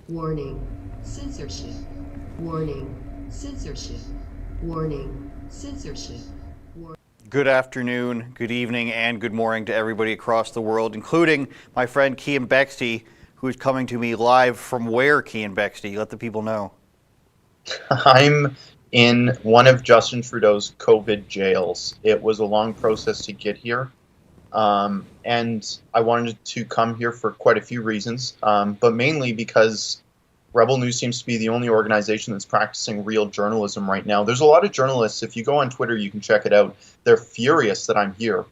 Warning, censorship. Warning, censorship. Warning, censorship. Good afternoon, good evening, and good morning to everybody across the world, including my friend Keean Bexte, who is coming to me live from where, Keean Bexte? Let the people know. I'm in one of Justin Trudeau's COVID jails. It was a long process to get here, and I wanted to come here for quite a few reasons, but mainly because Rebel News seems to be the only organization that's practicing real journalism right now. There's a lot of journalists. If you go on Twitter, you can check it out. They're furious that I'm here.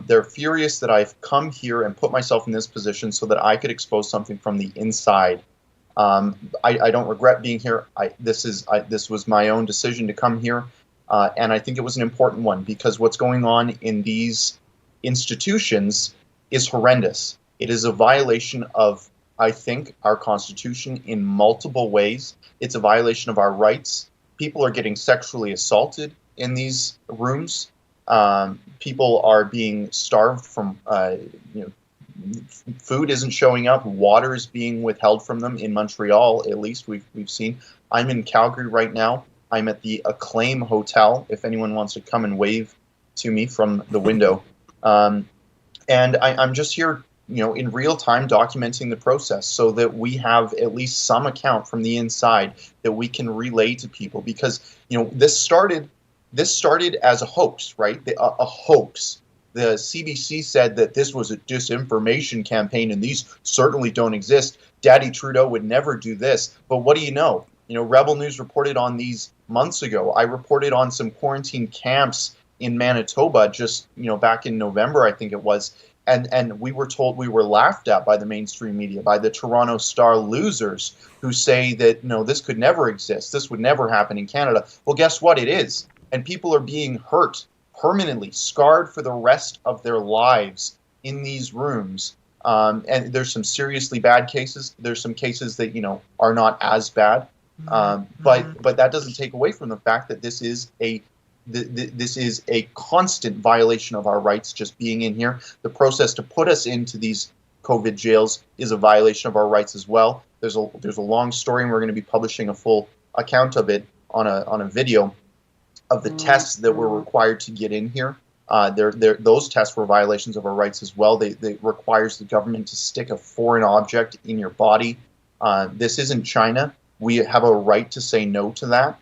They're furious that I've come here and put myself in this position so that I could expose something from the inside. I don't regret being here. This was my own decision to come here, and I think it was an important one because what's going on in these institutions is horrendous. It is a violation of, I think, our Constitution in multiple ways. It's a violation of our rights. People are getting sexually assaulted in these rooms. People are being starved from, food isn't showing up. Water is being withheld from them in Montreal, at least we've seen. I'm in Calgary right now. I'm at the Acclaim Hotel, if anyone wants to come and wave to me from the window. And I'm just here, in real time documenting the process so that we have at least some account from the inside that we can relay to people because, this started as a hoax, right? A hoax. The CBC said that this was a disinformation campaign and these certainly don't exist. Daddy Trudeau would never do this. But what do you know? Rebel News reported on these months ago. I reported on some quarantine camps in Manitoba just, back in November, I think it was. And we were told, we were laughed at by the mainstream media, by the Toronto Star losers who say that, no, this could never exist. This would never happen in Canada. Well, guess what? It is. And people are being hurt, permanently scarred for the rest of their lives in these rooms. And there's some seriously bad cases. There's some cases that, are not as bad. But that doesn't take away from the fact that this is a constant violation of our rights just being in here. The process to put us into these COVID jails is a violation of our rights as well. There's a long story, and we're going to be publishing a full account of it on a video of the tests that were required to get in here. Those tests were violations of our rights as well. They requires the government to stick a foreign object in your body. This isn't China. We have a right to say no to that.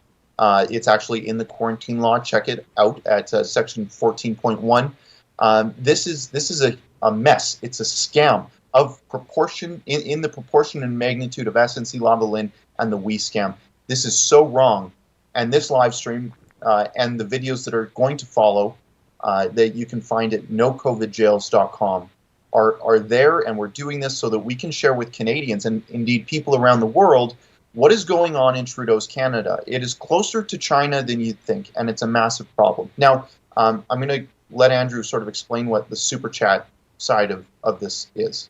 It's actually in the quarantine law. Check it out at section 14.1. This is a mess. It's a scam of proportion in the proportion and magnitude of SNC Lavalin and the We scam. This is so wrong. And this live stream and the videos that are going to follow that you can find at nocovidjails.com are there, and we're doing this so that we can share with Canadians and indeed people around the world what is going on in Trudeau's Canada. It is closer to China than you'd think, and it's a massive problem. Now, I'm going to let Andrew sort of explain what the Super Chat side of this is.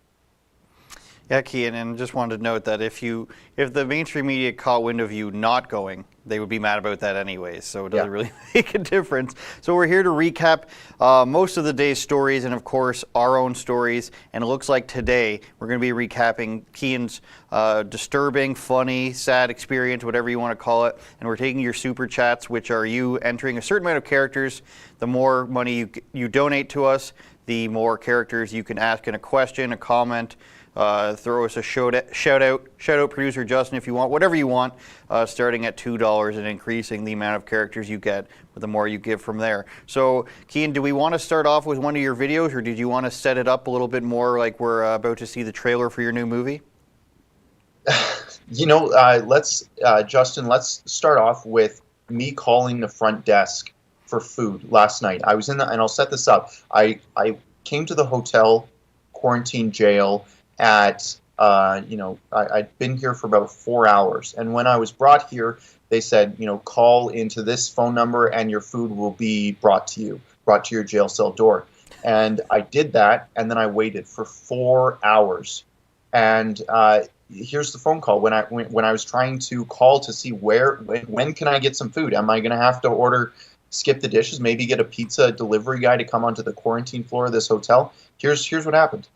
Yeah, Keean, and just wanted to note that if the mainstream media caught wind of you not going, they would be mad about that anyways, so it doesn't really make a difference. So we're here to recap most of the day's stories and, of course, our own stories. And it looks like today we're going to be recapping Keean's disturbing, funny, sad experience, whatever you want to call it. And we're taking your super chats, which are you entering a certain amount of characters. The more money you donate to us, the more characters you can ask in a question, a comment. Throw us a shout out producer Justin if you want, whatever you want, starting at $2 and increasing the amount of characters you get, but the more you give from there. So, Keean, do we want to start off with one of your videos, or did you want to set it up a little bit more like we're about to see the trailer for your new movie? Justin, let's start off with me calling the front desk for food last night. I was and I'll set this up. I came to the hotel quarantine jail at, I'd been here for about 4 hours. And when I was brought here, they said, call into this phone number and your food will be brought to your jail cell door. And I did that, and then I waited for 4 hours. And here's the phone call. When I was trying to call to see when can I get some food? Am I going to have to order skip the dishes, maybe get a pizza delivery guy to come onto the quarantine floor of this hotel. Here's what happened.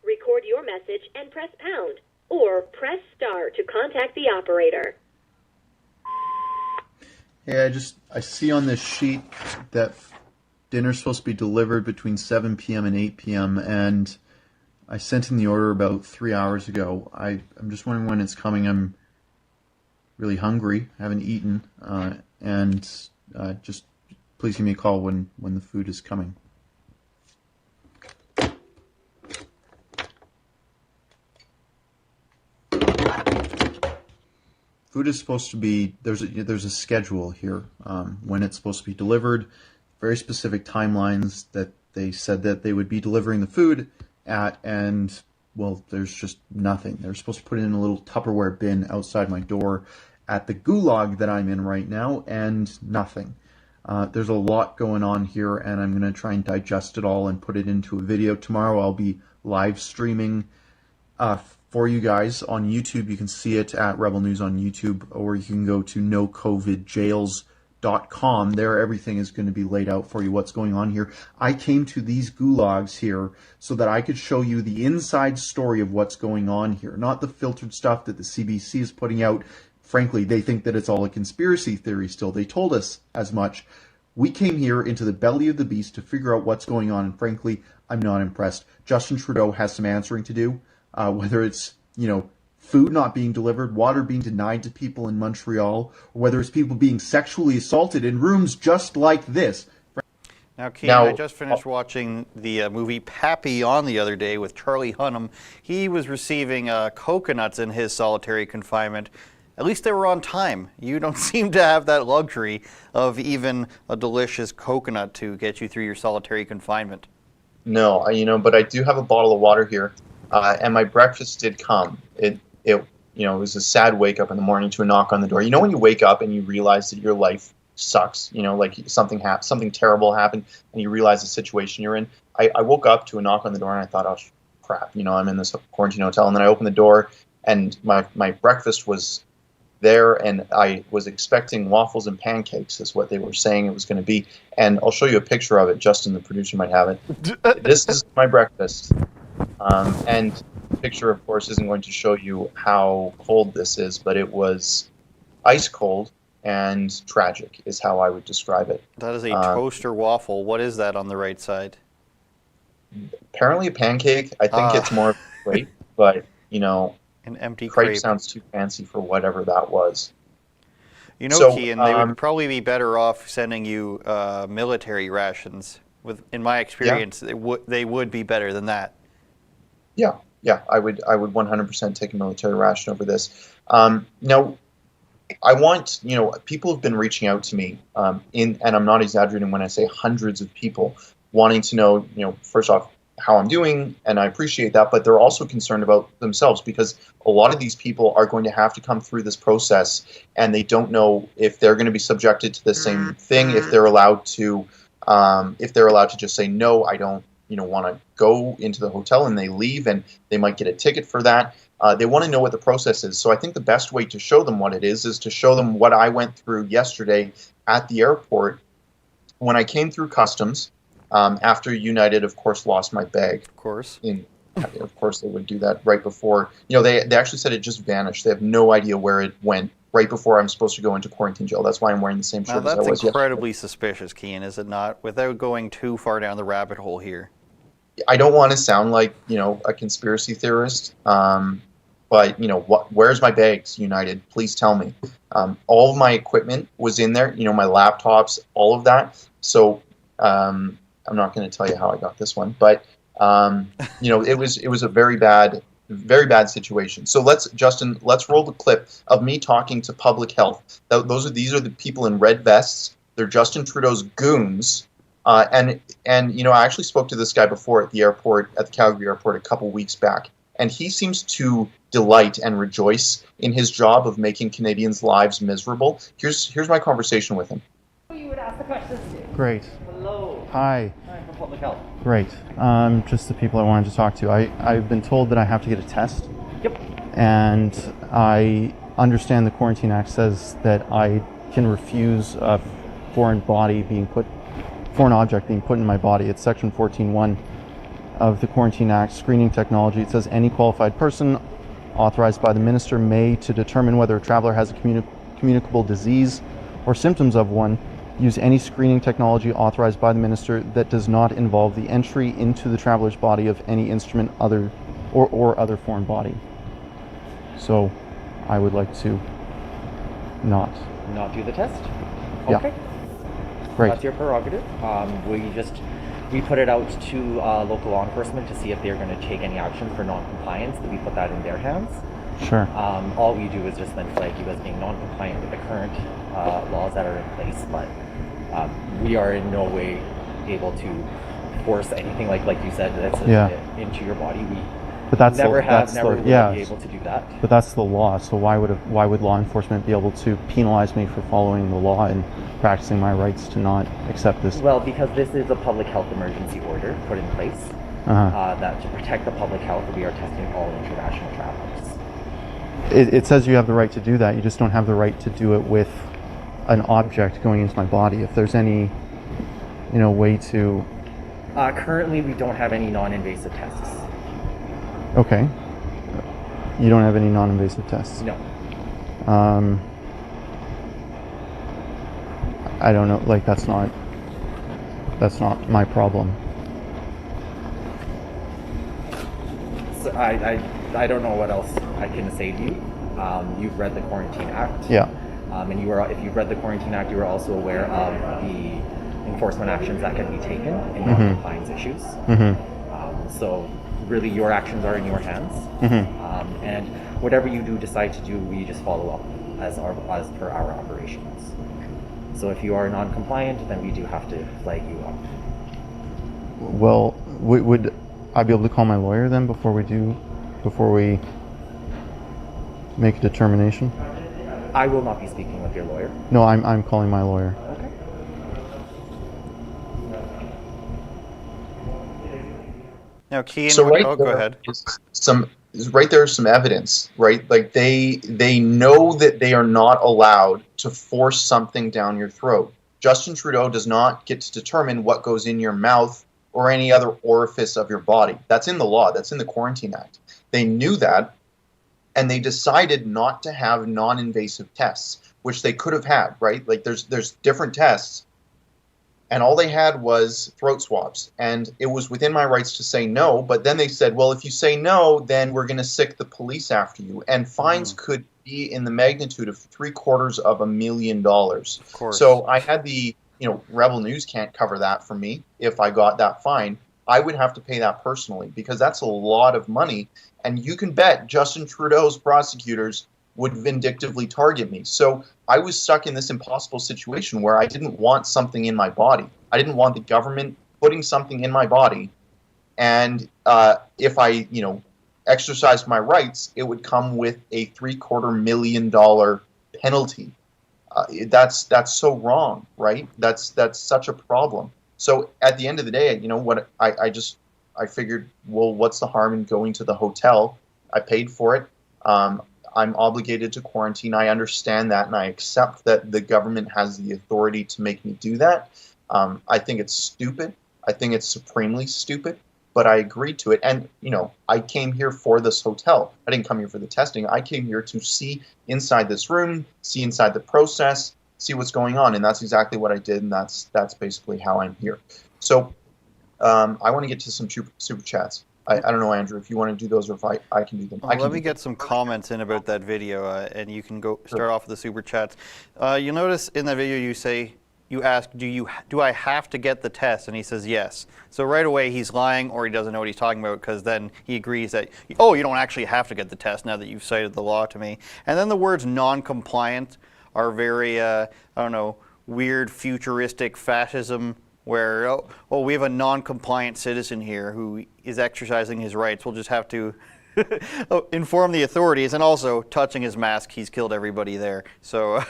Record your message and press pound, or press star to contact the operator. Hey, I see on this sheet that dinner's supposed to be delivered between 7 p.m. and 8 p.m. and I sent in the order about 3 hours ago. I'm just wondering when it's coming. I'm really hungry. I haven't eaten, and just please give me a call when the food is coming. Food is supposed to be, there's a schedule here when it's supposed to be delivered, very specific timelines that they said that they would be delivering the food at, and well, there's just nothing. They're supposed to put it in a little Tupperware bin outside my door at the gulag that I'm in right now, and nothing. There's a lot going on here, and I'm going to try and digest it all and put it into a video. Tomorrow I'll be live streaming for you guys on YouTube. You can see it at Rebel News on YouTube, or you can go to nocovidjails.com. There everything is going to be laid out for you, what's going on here. I came to these gulags here so that I could show you the inside story of what's going on here, not the filtered stuff that the CBC is putting out. Frankly, they think that it's all a conspiracy theory still. They told us as much. We came here into the belly of the beast to figure out what's going on, and frankly, I'm not impressed. Justin Trudeau has some answering to do. Whether it's, food not being delivered, water being denied to people in Montreal, or whether it's people being sexually assaulted in rooms just like this. Now, Keean, I just finished watching the movie Papillon the other day with Charlie Hunnam. He was receiving coconuts in his solitary confinement. At least they were on time. You don't seem to have that luxury of even a delicious coconut to get you through your solitary confinement. No, but I do have a bottle of water here. And my breakfast did come. It was a sad wake up in the morning to a knock on the door. When you wake up and you realize that your life sucks, like something terrible happened, and you realize the situation you're in. I woke up to a knock on the door and I thought, oh crap, I'm in this quarantine hotel. And then I opened the door and my breakfast was there, and I was expecting waffles and pancakes is what they were saying it was going to be. And I'll show you a picture of it. Justin, the producer, might have it. This is my breakfast. And the picture, of course, isn't going to show you how cold this is, but it was ice cold and tragic is how I would describe it. That is a toaster waffle. What is that on the right side? Apparently a pancake. I think it's more of a crepe, but, an empty crepe sounds too fancy for whatever that was. Keean, they would probably be better off sending you military rations. In my experience, they would be better than that. Yeah, I would 100% take a military ration over this. Now, I want, people have been reaching out to me, and I'm not exaggerating when I say hundreds of people wanting to know, first off, how I'm doing, and I appreciate that, but they're also concerned about themselves because a lot of these people are going to have to come through this process, and they don't know if they're going to be subjected to the same thing, if they're allowed to just say, no, I don't, want to go into the hotel, and they leave, and they might get a ticket for that. They want to know what the process is. So I think the best way to show them what it is to show them what I went through yesterday at the airport when I came through customs. After United, of course, lost my bag. Of course. Of course, they would do that right before. They actually said it just vanished. They have no idea where it went right before I'm supposed to go into quarantine jail. That's why I'm wearing the same shirt as I was yesterday. That's incredibly suspicious, Keean, is it not? Without going too far down the rabbit hole here. I don't want to sound like, a conspiracy theorist, but, where's my bags, United? Please tell me. All of my equipment was in there, my laptops, all of that. So I'm not going to tell you how I got this one, but, it was a very bad situation. So Justin, let's roll the clip of me talking to public health. These are the people in red vests. They're Justin Trudeau's goons. And I actually spoke to this guy before at the airport, at the Calgary airport, a couple weeks back, and he seems to delight and rejoice in his job of making Canadians' lives miserable. Here's my conversation with him. You would ask the questions to. Great. Hello. Hi. Hi, from Public Health. Great. Just the people I wanted to talk to. I've been told that I have to get a test. Yep. And I understand the Quarantine Act says that I can refuse a foreign object being put in my body. It's section 14.1 of the Quarantine Act, screening technology. It says any qualified person authorized by the minister may, to determine whether a traveler has a communicable disease or symptoms of one, use any screening technology authorized by the minister that does not involve the entry into the traveler's body of any instrument or other foreign body. So I would like to not do the test? Yeah. Okay. Great. That's your prerogative. We put it out to local law enforcement to see if they're going to take any action for non-compliance. We put that in their hands. Sure. All we do is just then flag you as being non-compliant with the current laws that are in place, but we are in no way able to force anything like you said that's into your body. But that's never will be able to do that. But that's the law. So why would law enforcement be able to penalize me for following the law and practicing my rights to not accept this? Well, because this is a public health emergency order put in place that to protect the public health, we are testing all international travelers. It says you have the right to do that. You just don't have the right to do it with an object going into my body. If there's any, way to. Currently, we don't have any non-invasive tests. Okay. You don't have any non-invasive tests? No. I don't know. That's not my problem. So I don't know what else I can say to you. You've read the Quarantine Act. Yeah. And if you've read the Quarantine Act, you are also aware of the enforcement actions that can be taken in non-compliance issues. So really, your actions are in your hands. And whatever you do decide to do, we just follow up as per our operations. So if you are non-compliant, then we do have to flag you up. Well, would I be able to call my lawyer then before we make a determination? I will not be speaking with your lawyer. No, I'm calling my lawyer. Okay. Now, Keean, So go ahead. Right there's some evidence, right? Like they know that they are not allowed to force something down your throat. Justin Trudeau does not get to determine what goes in your mouth or any other orifice of your body. That's in the law. That's in the Quarantine Act. They knew that, and they decided not to have non-invasive tests, which they could have had, right? Like there's different tests, and all they had was throat swabs, and it was within my rights to say no. But then they said, well, if you say no, then we're going to sick the police after you, and fines could be in the magnitude of $750,000. Of course. So I had Rebel News can't cover that for me. If I got that fine, I would have to pay that personally, because that's a lot of money, and you can bet Justin Trudeau's prosecutors would vindictively target me. So I was stuck in this impossible situation where I didn't want something in my body. I didn't want the government putting something in my body. And if I, exercised my rights, it would come with a $750,000 penalty. That's so wrong, right? That's such a problem. So at the end of the day, what I figured, well, what's the harm in going to the hotel? I paid for it. I'm obligated to quarantine. I understand that, and I accept that the government has the authority to make me do that. I think it's stupid. I think it's supremely stupid, but I agreed to it. And, I came here for this hotel. I didn't come here for the testing. I came here to see inside this room, see inside the process, see what's going on. And that's exactly what I did, and that's basically how I'm here. So I want to get to some super chats. I don't know, Andrew, if you want to do those or if I can do them. Let me get some comments in about that video, and you can go start off with the super chats. You'll notice in that video you ask, do I have to get the test? And he says yes. So right away he's lying, or he doesn't know what he's talking about, because then he agrees that, you don't actually have to get the test now that you've cited the law to me. And then the words non-compliant are very, weird futuristic fascism where, oh, we have a non-compliant citizen here who is exercising his rights. We'll just have to inform the authorities. And also, touching his mask, he's killed everybody there. So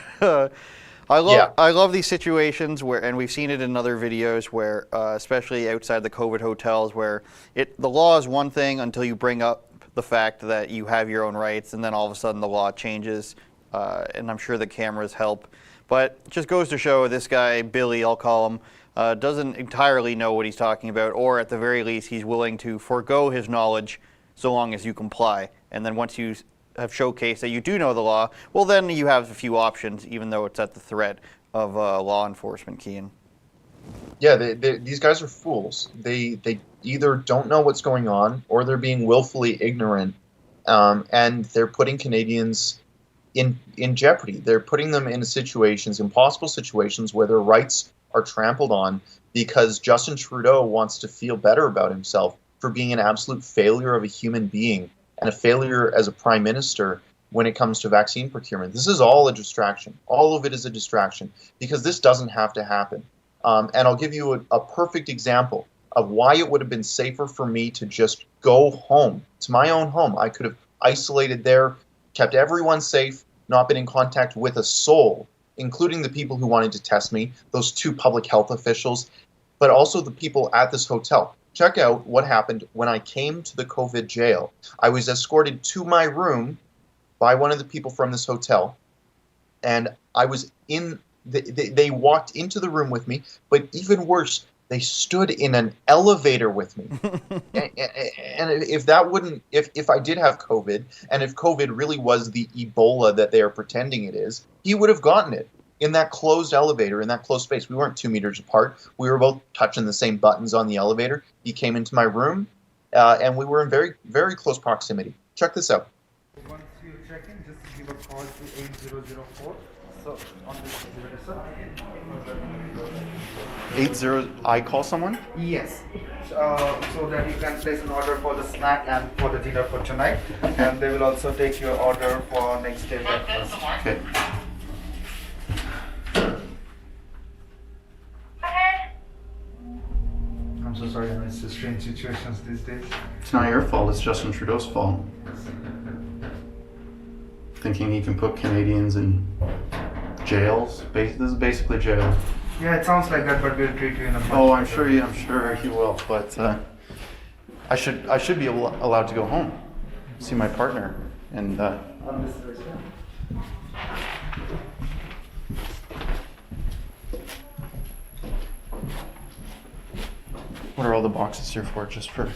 I love these situations where, and we've seen it in other videos where, especially outside the COVID hotels, where the law is one thing until you bring up the fact that you have your own rights, and then all of a sudden the law changes. And I'm sure the cameras help. But it just goes to show this guy, Billy, I'll call him, doesn't entirely know what he's talking about, or at the very least, he's willing to forego his knowledge so long as you comply. And then once you have showcased that you do know the law, well, then you have a few options, even though it's at the threat of law enforcement, Keean. Yeah, these guys are fools. They either don't know what's going on, or they're being willfully ignorant, and they're putting Canadians in jeopardy. They're putting them in situations, impossible situations, where their rights are trampled on because Justin Trudeau wants to feel better about himself for being an absolute failure of a human being and a failure as a prime minister when it comes to vaccine procurement. This is all a distraction. All of it is a distraction because this doesn't have to happen. And I'll give you a perfect example of why it would have been safer for me to just go home, to my own home. I could have isolated there, kept everyone safe, not been in contact with a soul, including the people who wanted to test me, those 2 public health officials, but also the people at this hotel. Check out what happened when I came to the COVID jail. I was escorted to my room by one of the people from this hotel, and I was in. They walked into the room with me, but even worse, they stood in an elevator with me. And if that wouldn't, if I did have COVID, and if COVID really was the Ebola that they are pretending it is, he would have gotten it in that closed elevator, in that closed space. We weren't 2 meters apart. We were both touching the same buttons on the elevator. He came into my room, and we were in very, very close proximity. Check this out. Once you check in, just give a call to 8004. So on this computer, 80, I call someone? yes. So that you can place an order for the snack and for the dinner for tonight, and they will also take your order for next day breakfast. Okay. I'm so sorry, it's just strange situations these days. It's not your fault, it's Justin Trudeau's fault. Thinking he can put Canadians in jails. This is basically jail. Yeah, it sounds like that, but we'll treat you in a much Oh, I'm better sure he will. But I should be allowed to go home, see my partner, and on this list, yeah. what are all the boxes here for? Just for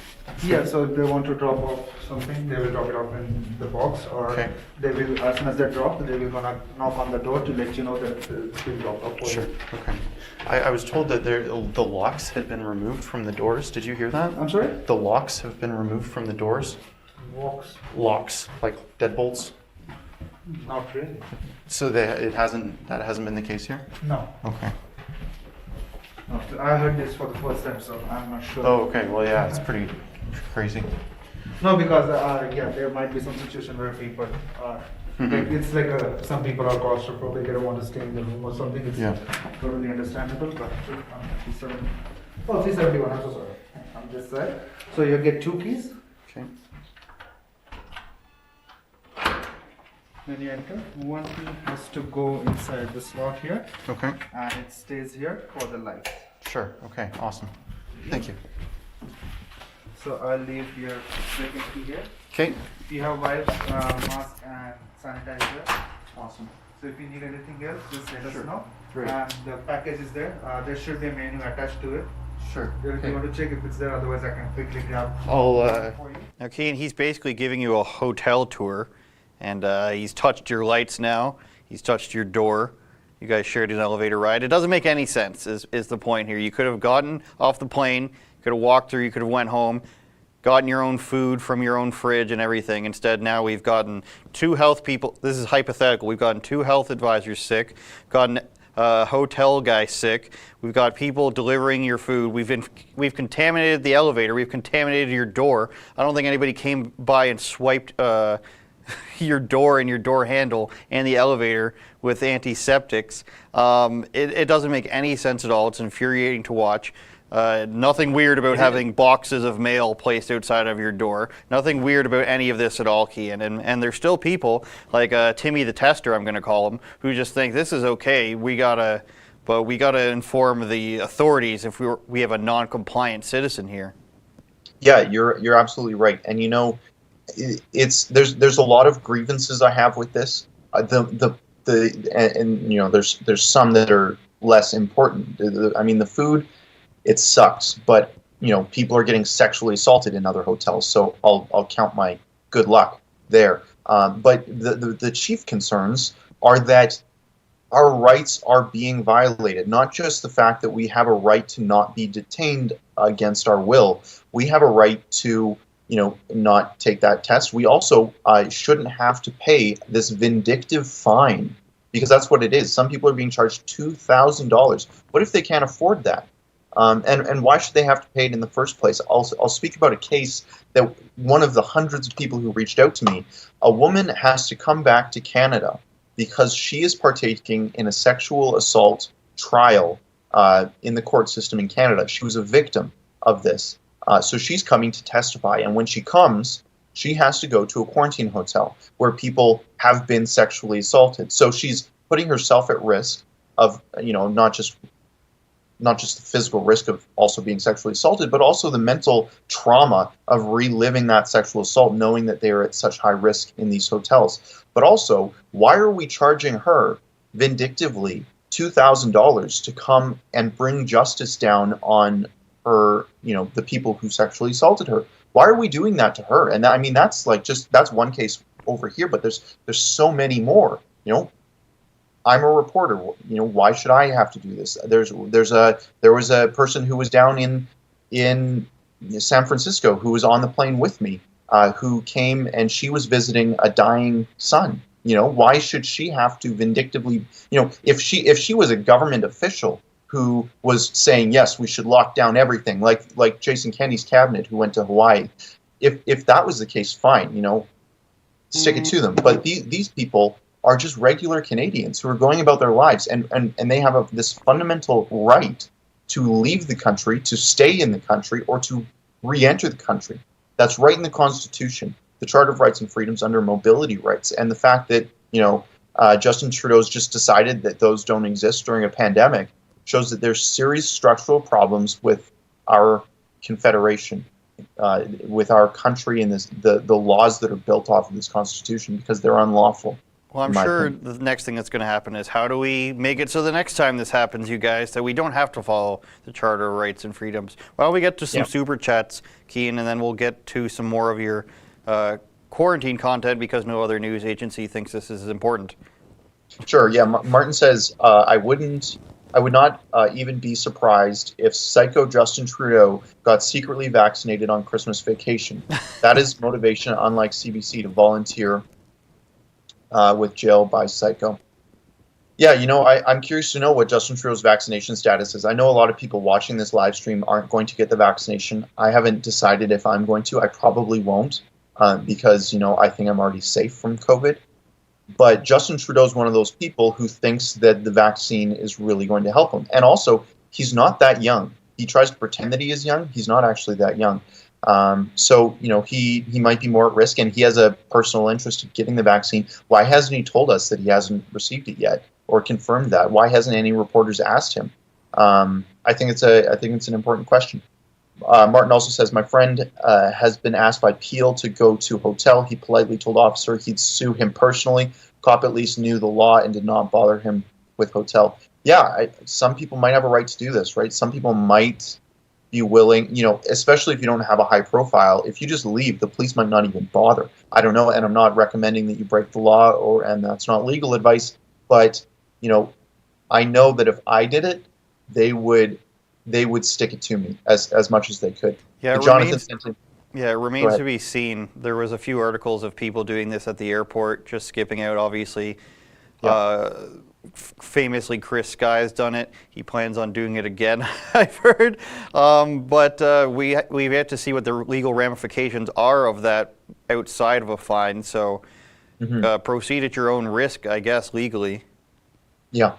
Yeah, so if they want to drop off something, they will drop it off in the box, or Okay. they will, as soon as they drop, they will gonna knock on the door to let you know that it's been dropped off for sure. you. Okay. I was told that the locks had been removed from the doors. Did you hear that? I'm sorry? The locks have been removed from the doors. Box? Locks, like deadbolts. Not really. So that hasn't been the case here. No. Okay. No, I heard this for the first time, so I'm not sure. Oh, okay. Well, yeah, it's pretty crazy. No, because yeah, there might be some situation where people are. Like, it's like some people are claustrophobic, they don't want to stay in the room or something. It's Yeah. totally understandable. But 371. I'm so sorry. I'm just there. So you get 2 keys. Okay. When you enter, one key has to go inside the slot here, Okay. and it stays here for the lights. Sure. Okay. Awesome. Thank you. So I'll leave your second key here. Okay. You have wipes, mask, and sanitizer. Awesome. So if you need anything else, just let Sure. us know. Great. And the package is there. There should be a menu attached to it. Sure. If Okay. you want to check if it's there, otherwise I can quickly grab I'll for you. Now, Keean, he's basically giving you a hotel tour, and he's touched your lights now. He's touched your door. You guys shared an elevator ride. It doesn't make any sense, is the point here. You could have gotten off the plane, you could have walked through, you could have went home, gotten your own food from your own fridge and everything. Instead, now we've gotten 2 health people. This is hypothetical. We've gotten 2 health advisors sick, gotten a hotel guy sick. We've got people delivering your food. We've contaminated the elevator. We've contaminated your door. I don't think anybody came by and swiped your door and your door handle and the elevator with antiseptics. It doesn't make any sense at all. It's infuriating to watch. Nothing weird about having boxes of mail placed outside of your door. Nothing weird about any of this at all, Keean. And there's still people like Timmy the Tester, I'm going to call him, who just think this is okay. But we gotta inform the authorities if we have a non-compliant citizen here. Yeah, you're absolutely right. And there's a lot of grievances I have with this. There's some that are less important. The food, it sucks, but people are getting sexually assaulted in other hotels, so I'll count my good luck there. But the chief concerns are that our rights are being violated. Not just the fact that we have a right to not be detained against our will. We have a right to not take that test. We also shouldn't have to pay this vindictive fine, because that's what it is. Some people are being charged $2,000. What if they can't afford that? And why should they have to pay it in the first place? I'll speak about a case that one of the hundreds of people who reached out to me, a woman has to come back to Canada because she is partaking in a sexual assault trial in the court system in Canada. She was a victim of this. So she's coming to testify. And when she comes, she has to go to a quarantine hotel where people have been sexually assaulted. So she's putting herself at risk of, not just the physical risk of also being sexually assaulted, but also the mental trauma of reliving that sexual assault, knowing that they are at such high risk in these hotels. But also, why are we charging her vindictively $2,000 to come and bring justice down on her, the people who sexually assaulted her? Why are we doing that to her? And that's that's one case over here, but there's so many more. I'm a reporter. Why should I have to do this? There was a person who was down in San Francisco who was on the plane with me, who came, and she was visiting a dying son. Why should she have to vindictively? If she was a government official who was saying, yes, we should lock down everything, like Jason Kenney's cabinet who went to Hawaii. If that was the case, fine. Stick it to them. But these people are just regular Canadians who are going about their lives, and they have this fundamental right to leave the country, to stay in the country, or to re-enter the country. That's right in the Constitution, the Charter of Rights and Freedoms under mobility rights. And the fact that Justin Trudeau's just decided that those don't exist during a pandemic shows that there's serious structural problems with our confederation, with our country, and the laws that are built off of this Constitution, because they're unlawful. Well, I'm sure the next thing that's going to happen is, how do we make it so the next time this happens, you guys, that we don't have to follow the Charter of Rights and Freedoms? Why don't we get to some super chats, Keean, and then we'll get to some more of your quarantine content, because no other news agency thinks this is important. Sure. Yeah. Martin says, I would not even be surprised if psycho Justin Trudeau got secretly vaccinated on Christmas vacation. That is motivation, unlike CBC, to volunteer with jail by psycho. Yeah, I'm curious to know what Justin Trudeau's vaccination status is. I know a lot of people watching this live stream aren't going to get the vaccination. I haven't decided if I'm going to. I probably won't, because, I think I'm already safe from COVID. But Justin Trudeau is one of those people who thinks that the vaccine is really going to help him. And also, he's not that young. He tries to pretend that he is young. He's not actually that young. So he might be more at risk, and he has a personal interest in getting the vaccine. Why hasn't he told us that he hasn't received it yet, or confirmed that? Why hasn't any reporters asked him? I think it's an important question. Martin also says, my friend has been asked by Peel to go to a hotel. He politely told officer he'd sue him personally. Cop at least knew the law and did not bother him with hotel. Yeah, some people might have a right to do this, right? Some people might be willing, especially if you don't have a high profile. If you just leave, the police might not even bother. I don't know, and I'm not recommending that you break the law, and that's not legal advice. But I know that if I did it, they would stick it to me as much as they could. Yeah, it remains to be seen. There was a few articles of people doing this at the airport, just skipping out, obviously. Yeah. Famously, Chris Sky has done it. He plans on doing it again, I've heard. But we've yet to see what the legal ramifications are of that outside of a fine. So proceed at your own risk, I guess, legally. Yeah.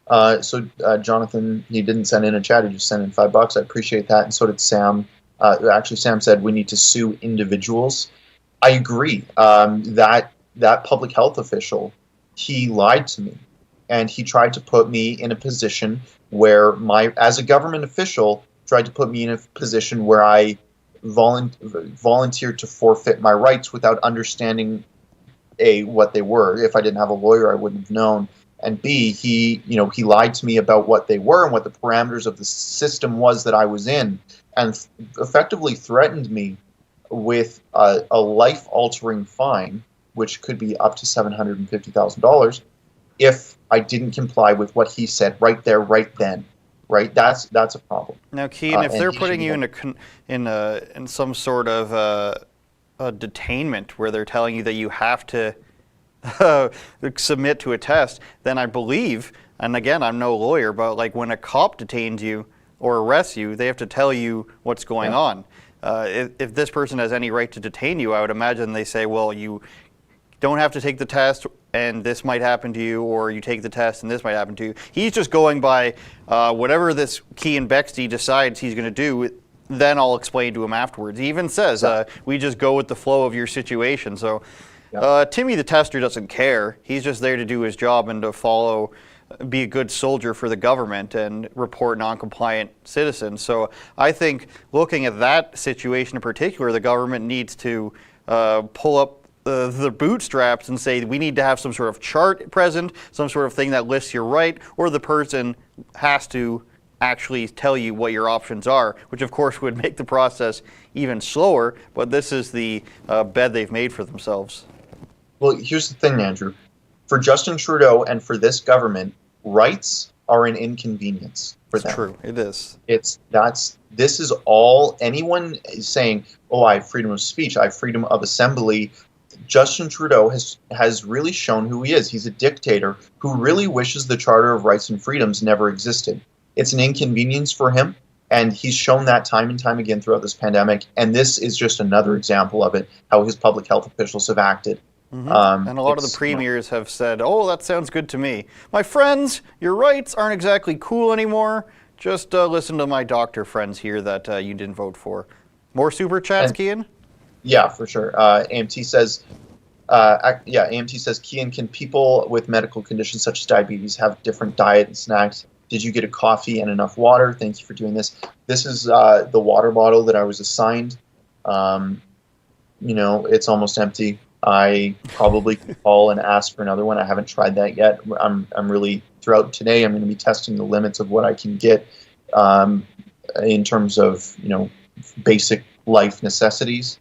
So Jonathan, he didn't send in a chat. He just sent in $5. I appreciate that, and so did Sam. Actually, Sam said we need to sue individuals. I agree. That public health official, he lied to me, and he tried to put me in a position where as a government official, tried to put me in a position where I volunteered to forfeit my rights without understanding what they were. If I didn't have a lawyer, I wouldn't have known. And B, he lied to me about what they were and what the parameters of the system was that I was in, and effectively threatened me with a life-altering fine, which could be up to $750,000, if I didn't comply with what he said right there, right then. Right, that's a problem. Now, Keean, if they're putting you in some sort of a detainment where they're telling you that you have to submit to a test, then I believe, and again, I'm no lawyer, but like when a cop detains you or arrests you, they have to tell you what's going on. If this person has any right to detain you, I would imagine they say, well, you don't have to take the test and this might happen to you, or you take the test and this might happen to you. He's just going by whatever this Keean Bexte decides he's going to do, then I'll explain to him afterwards. He even says, we just go with the flow of your situation. So Timmy the tester doesn't care. He's just there to do his job and to be a good soldier for the government and report non-compliant citizens. So I think looking at that situation in particular, the government needs to pull up the bootstraps and say we need to have some sort of chart present, some sort of thing that lists your right, or the person has to actually tell you what your options are, which of course would make the process even slower, but this is the bed they've made for themselves. Well, here's the thing, Andrew. For Justin Trudeau and for this government, rights are an inconvenience for them. It's true, it is. This is all anyone is saying, oh, I have freedom of speech, I have freedom of assembly. Justin Trudeau has really shown who he is. He's a dictator who really wishes the Charter of Rights and Freedoms never existed. It's an inconvenience for him, and he's shown that time and time again throughout this pandemic, and this is just another example of it, how his public health officials have acted. And a lot of the premiers have said, oh, that sounds good to me. My friends, your rights aren't exactly cool anymore. Just listen to my doctor friends here that you didn't vote for. More super chats, Keean? Yeah, for sure. AMT says, Keean, can people with medical conditions such as diabetes have different diet and snacks? Did you get a coffee and enough water? Thank you for doing this. This is the water bottle that I was assigned. It's almost empty. I probably could call and ask for another one. I haven't tried that yet. I'm really, throughout today, I'm going to be testing the limits of what I can get in terms of, basic life necessities.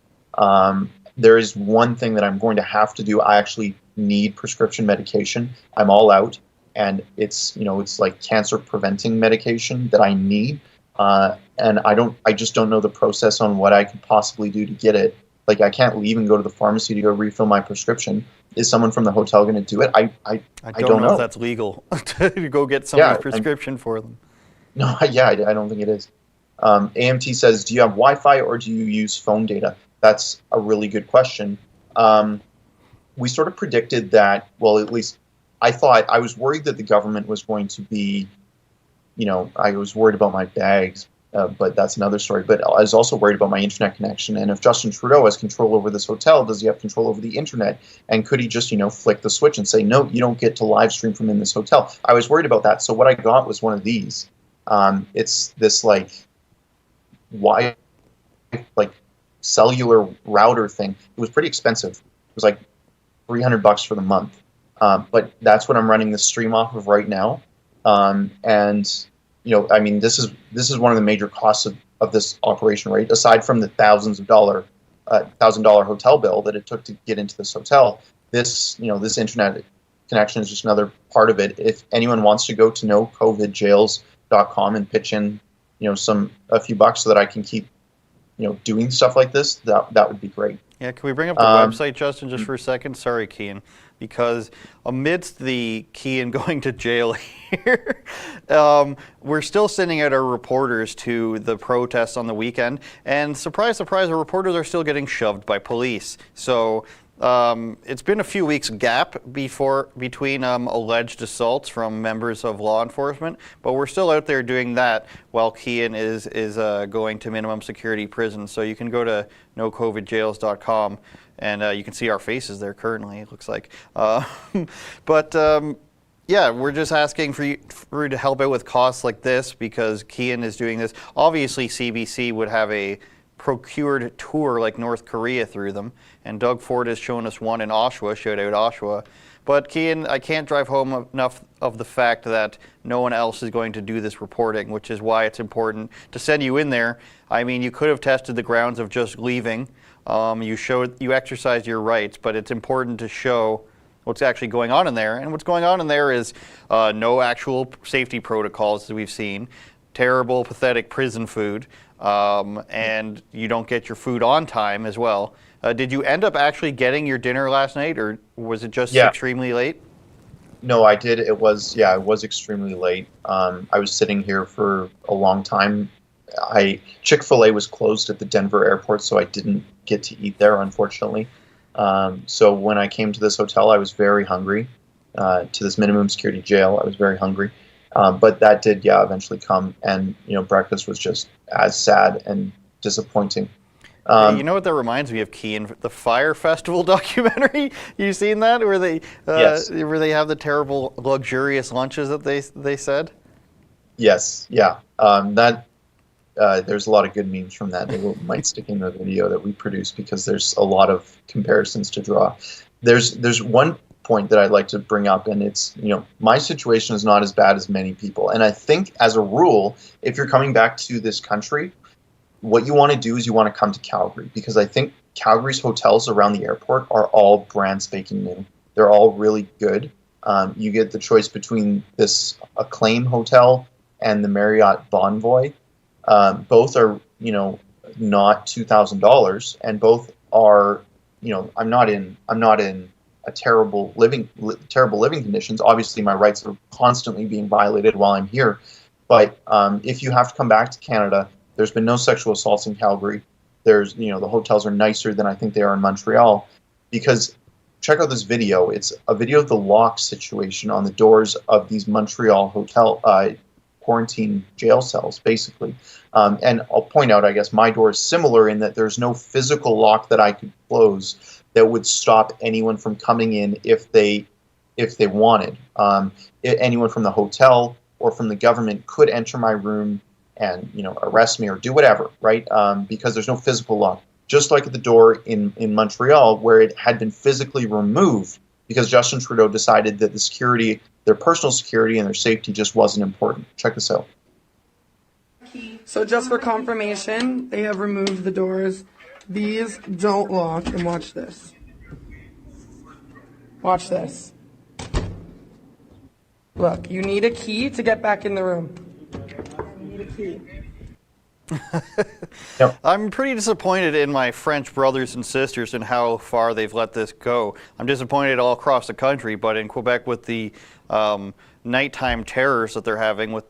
There is one thing that I'm going to have to do. I actually need prescription medication. I'm all out, and it's like cancer preventing medication that I need. And I just don't know the process on what I could possibly do to get it. Like, I can't leave and go to the pharmacy to go refill my prescription. Is someone from the hotel going to do it? I don't know if that's legal to go get somebody's prescription for them. No, I don't think it is. AMT says, do you have Wi-Fi or do you use phone data? That's a really good question. We sort of predicted that, well, at least I was worried that the government was going to be, I was worried about my bags, but that's another story. But I was also worried about my internet connection. And if Justin Trudeau has control over this hotel, does he have control over the internet? And could he just, flick the switch and say, no, you don't get to live stream from in this hotel? I was worried about that. So what I got was one of these. It's this cellular router thing. It was pretty expensive. It was like $300 for the month. But that's what I'm running the stream off of right now. This is one of the major costs of this operation, right? Aside from the $1,000 hotel bill that it took to get into this hotel, this internet connection is just another part of it. If anyone wants to go to nocovidjails.com and pitch in, a few bucks so that I can keep, doing stuff like this, that would be great. Yeah, can we bring up the website, Justin, just for a second? Sorry, Keean, because amidst the Keean going to jail here, we're still sending out our reporters to the protests on the weekend, and surprise, surprise, our reporters are still getting shoved by police. So it's been a few weeks gap between alleged assaults from members of law enforcement, but we're still out there doing that while Keean is going to minimum security prison. So you can go to nocovidjails.com and you can see our faces there currently, it looks like. Yeah, we're just asking for you to help out with costs like this because Keean is doing this. Obviously, CBC would have a procured tour like North Korea through them, and Doug Ford has shown us one in Oshawa, shout out Oshawa. But Keean, I can't drive home enough of the fact that no one else is going to do this reporting, which is why it's important to send you in there. I mean, you could have tested the grounds of just leaving. You exercised your rights, but it's important to show what's actually going on in there. And what's going on in there is no actual safety protocols that we've seen, terrible, pathetic prison food, and you don't get your food on time as well. Did you end up actually getting your dinner last night, or was it just extremely late? No, I did. It was extremely late. I was sitting here for a long time. Chick-fil-A was closed at the Denver airport, so I didn't get to eat there, unfortunately. So when I came to this hotel, I was very hungry. To this minimum security jail, I was very hungry. But that did, eventually come, and breakfast was just as sad and disappointing. You know what that reminds me of, Keean? The Fire Festival documentary. You seen that, where they Yes. where they have the terrible luxurious lunches that they said? Yes, yeah. There's a lot of good memes from that. They might stick in the video that we produce because there's a lot of comparisons to draw. There's one point that I'd like to bring up, and it's, my situation is not as bad as many people. And I think as a rule, if you're coming back to this country, what you want to do is you want to come to Calgary, because I think Calgary's hotels around the airport are all brand spanking new. They're all really good. You get the choice between this Acclaim hotel and the Marriott Bonvoy. Both are, not $2,000, and both are, I'm not in a terrible living conditions. Obviously, my rights are constantly being violated while I'm here. But if you have to come back to Canada, there's been no sexual assaults in Calgary. There's, the hotels are nicer than I think they are in Montreal. Because check out this video. It's a video of the lock situation on the doors of these Montreal hotel quarantine jail cells, basically. And I'll point out, I guess, my door is similar in that there's no physical lock that I could close that would stop anyone from coming in if they wanted. Anyone from the hotel or from the government could enter my room and arrest me or do whatever, right? Because there's no physical lock. Just like at the door in Montreal, where it had been physically removed because Justin Trudeau decided that the security, their personal security and their safety just wasn't important. Check this out. So just for confirmation, they have removed the doors. These don't lock, and watch this. Watch this. Look, you need a key to get back in the room. You need a key. Yep. I'm pretty disappointed in my French brothers and sisters and how far they've let this go. I'm disappointed all across the country, but in Quebec with the nighttime terrors that they're having with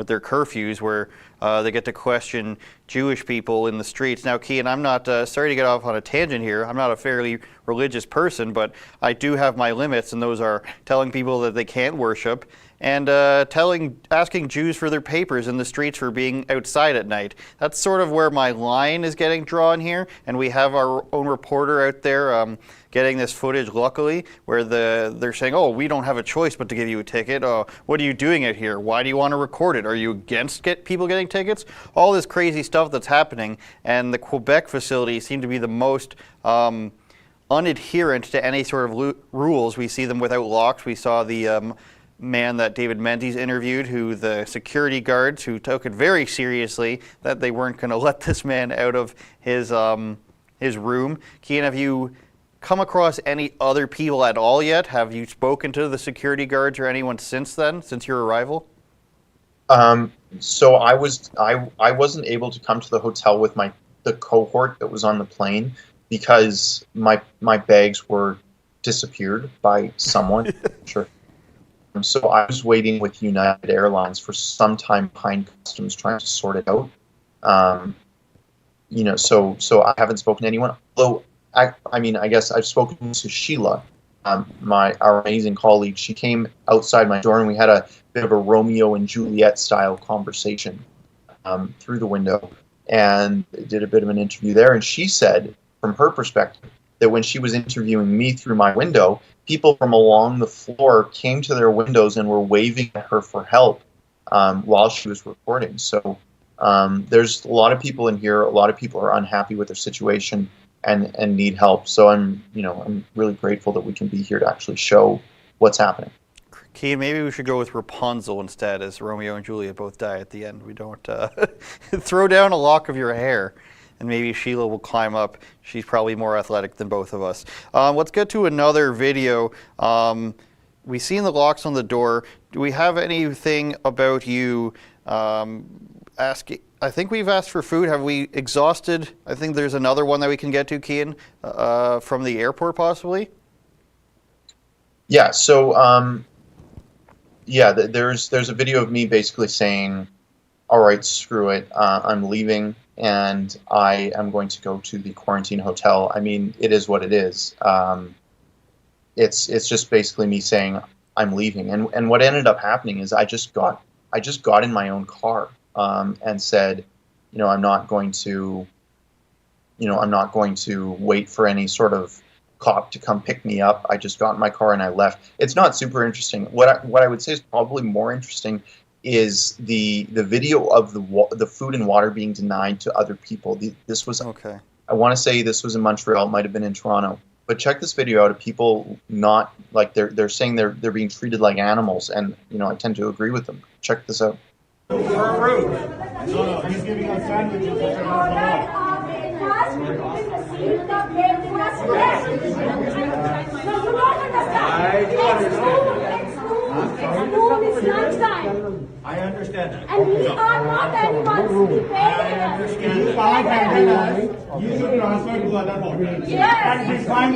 their curfews, where they get to question Jewish people in the streets. Now, Keean, I'm not, sorry to get off on a tangent here, I'm not a fairly religious person, but I do have my limits, and those are telling people that they can't worship, and asking Jews for their papers in the streets for being outside at night. That's sort of where my line is getting drawn here, and we have our own reporter out there getting this footage, luckily, where they're saying, oh, we don't have a choice but to give you a ticket. What are you doing out here? Why do you want to record it? Are you against people getting tickets? All this crazy stuff that's happening, and the Quebec facilities seem to be the most unadherent to any sort of rules. We see them without locks. We saw the man that David Menzies interviewed, who the security guards who took it very seriously that they weren't going to let this man out of his room. Keean, have you come across any other people at all yet? Have you spoken to the security guards or anyone since then, since your arrival? So I wasn't able to come to the hotel with the cohort that was on the plane because my bags were disappeared by someone. Sure. So I was waiting with United Airlines for some time behind customs, trying to sort it out. So I haven't spoken to anyone. Although I mean, I guess I've spoken to Sheila, our amazing colleague. She came outside my door and we had a bit of a Romeo and Juliet style conversation through the window, and did a bit of an interview there. And she said, from her perspective, that when she was interviewing me through my window, people from along the floor came to their windows and were waving at her for help while she was recording. So there's a lot of people in here. A lot of people are unhappy with their situation and need help. So I'm really grateful that we can be here to actually show what's happening. Keean, maybe we should go with Rapunzel instead, as Romeo and Juliet both die at the end. We don't throw down a lock of your hair, and maybe Sheila will climb up. She's probably more athletic than both of us. Let's get to another video. We've seen the locks on the door. Do we have anything about you asking? I think we've asked for food. Have we exhausted? I think there's another one that we can get to, Keean, from the airport possibly. Yeah. So there's a video of me basically saying, "All right, screw it. I'm leaving, and I am going to go to the quarantine hotel." I mean, it is what it is. It's just basically me saying I'm leaving, and what ended up happening is I just got in my own car and said, I'm not going to wait for any sort of cop to come pick me up. I just got in my car and I left. It's not super interesting. What I would say is probably more interesting is the video of the food and water being denied to other people. This was okay. I want to say this was in Montreal, might have been in Toronto. But check this video out of people not like they're saying they're being treated like animals, and I tend to agree with them. Check this out. No, he's giving us sandwiches. I understand that. And we are not anyone's dependent. I understand. You can't handle us. You should transfer to other hotels. Yes. And decline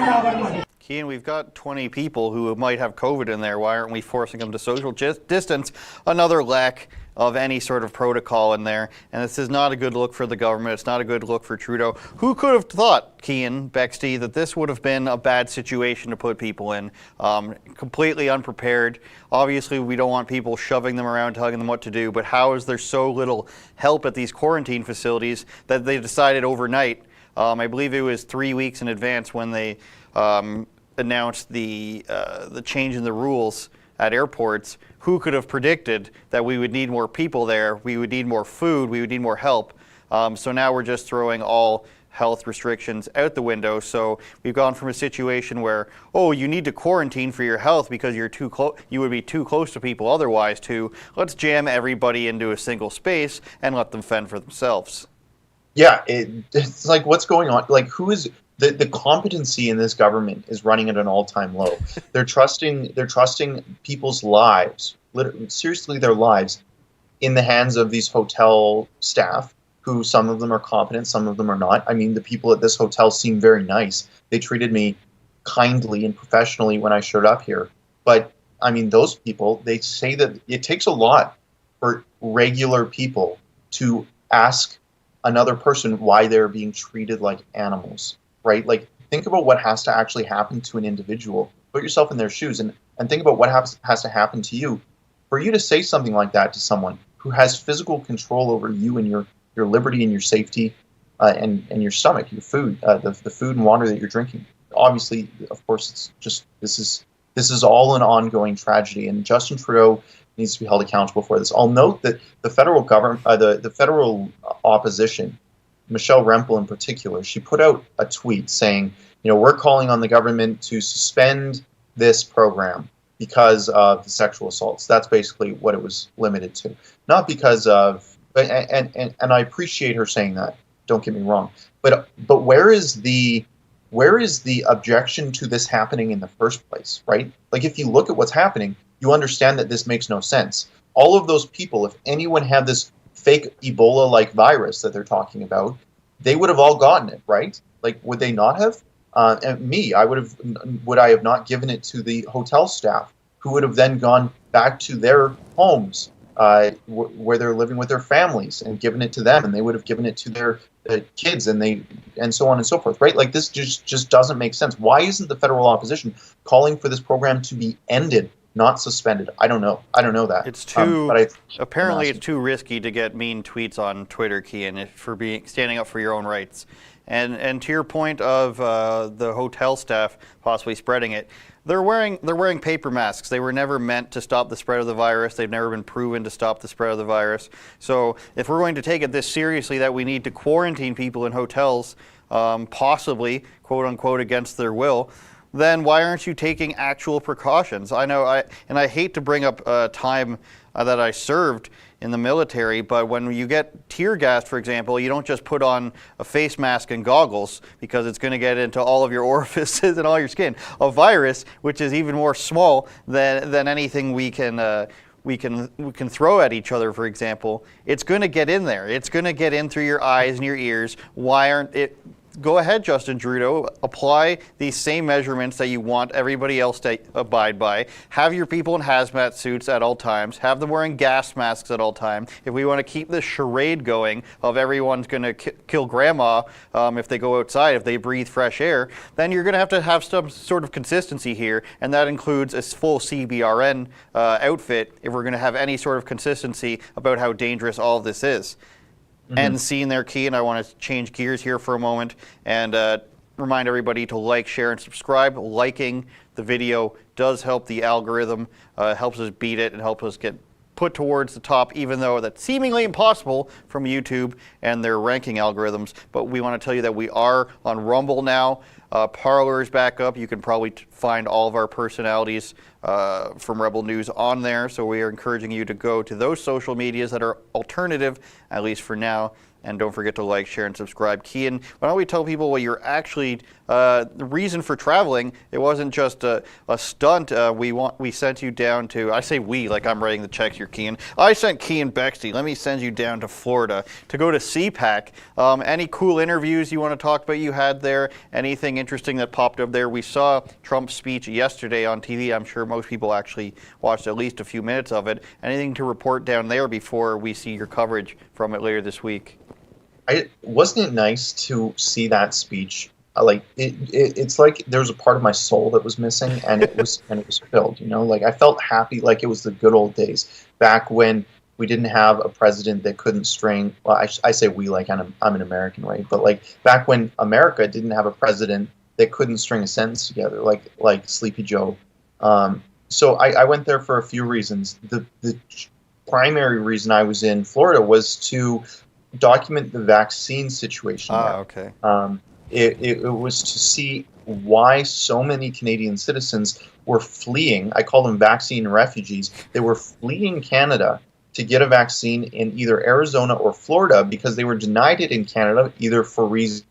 our money. Keean, we've got 20 people who might have COVID in there. Why aren't we forcing them to social distance? Another lack of any sort of protocol in there. And this is not a good look for the government. It's not a good look for Trudeau. Who could have thought, Keean Bexte, that this would have been a bad situation to put people in? Completely unprepared. Obviously, we don't want people shoving them around, telling them what to do. But how is there so little help at these quarantine facilities that they decided overnight? I believe it was 3 weeks in advance when they announced the change in the rules at airports. Who could have predicted that we would need more people there, we would need more food, we would need more help? So now we're just throwing all health restrictions out the window. So we've gone from a situation where, you need to quarantine for your health because you're too close, you would be too close to people otherwise, to let's jam everybody into a single space and let them fend for themselves. Yeah, it's like, what's going on? Like, who is the competency in this government is running at an all-time low. They're trusting people's lives, literally, seriously their lives, in the hands of these hotel staff, who some of them are competent, some of them are not. I mean, the people at this hotel seem very nice. They treated me kindly and professionally when I showed up here. But, I mean, those people, they say that it takes a lot for regular people to ask another person why they're being treated like animals, right? Like, think about what has to actually happen to an individual. Put yourself in their shoes and think about what has to happen to you for you to say something like that to someone who has physical control over you and your liberty and your safety and your stomach, your food, the food and water that you're drinking. Obviously, of course, it's just this is all an ongoing tragedy, and Justin Trudeau needs to be held accountable for this. I'll note that the federal government, the federal opposition, Michelle Rempel in particular, she put out a tweet saying, we're calling on the government to suspend this program because of the sexual assaults. That's basically what it was limited to. Not because of, and I appreciate her saying that, don't get me wrong, but where is the objection to this happening in the first place, right? Like, if you look at what's happening, you understand that this makes no sense. All of those people, if anyone had this fake Ebola-like virus that they're talking about, they would have all gotten it, right? Like, would they not have? And me, would I have not given it to the hotel staff, who would have then gone back to their homes where they're living with their families and given it to them, and they would have given it to kids, and so on and so forth, right? Like this just doesn't make sense. Why isn't the federal opposition calling for this program to be ended, not suspended? I don't know that. It's too but apparently it's too risky to get mean tweets on Twitter, Keean, for standing up for your own rights. And to your point of the hotel staff possibly spreading it, they're wearing paper masks. They were never meant to stop the spread of the virus. They've never been proven to stop the spread of the virus. So if we're going to take it this seriously that we need to quarantine people in hotels, possibly quote unquote against their will, then why aren't you taking actual precautions? I hate to bring up time that I served in the military, but when you get tear gassed, for example, you don't just put on a face mask and goggles because it's going to get into all of your orifices and all your skin. A virus, which is even more small than anything we can throw at each other, for example, it's going to get in there. It's going to get in through your eyes and your ears. Why aren't it? Go ahead, Justin Trudeau. Apply these same measurements that you want everybody else to abide by. Have your people in hazmat suits at all times. Have them wearing gas masks at all times. If we want to keep this charade going of everyone's going to kill grandma if they go outside, if they breathe fresh air, then you're going to have some sort of consistency here, and that includes a full CBRN outfit if we're going to have any sort of consistency about how dangerous all of this is. And seeing there, Keean, I want to change gears here for a moment and remind everybody to like, share, and subscribe. Liking the video does help the algorithm, helps us beat it, and helps us get put towards the top, even though that's seemingly impossible from YouTube and their ranking algorithms. But we want to tell you that we are on Rumble now. Parler is back up. You can probably find all of our personalities from Rebel News on there. So we are encouraging you to go to those social medias that are alternative, at least for now. And don't forget to like, share, and subscribe. Keean, why don't we tell people what you're actually, the reason for traveling? It wasn't just a stunt. We sent you down to, I say we, like I'm writing the checks here, Keean. I sent Keean Bexte. Let me send you down to Florida to go to CPAC. Any cool interviews you want to talk about you had there? Anything interesting that popped up there? We saw Trump's speech yesterday on TV. I'm sure most people actually watched at least a few minutes of it. Anything to report down there before we see your coverage from it later this week? Wasn't it nice to see that speech? It's like there was a part of my soul that was missing, and it was filled. Like I felt happy, like it was the good old days back when we didn't have a president that couldn't string. Well, I say we, like I'm an American, right? But like back when America didn't have a president that couldn't string a sentence together, like Sleepy Joe. So I went there for a few reasons. The primary reason I was in Florida was to document the vaccine situation. Okay. It was to see why so many Canadian citizens were fleeing. I call them vaccine refugees. They were fleeing Canada to get a vaccine in either Arizona or Florida because they were denied it in Canada either for reasons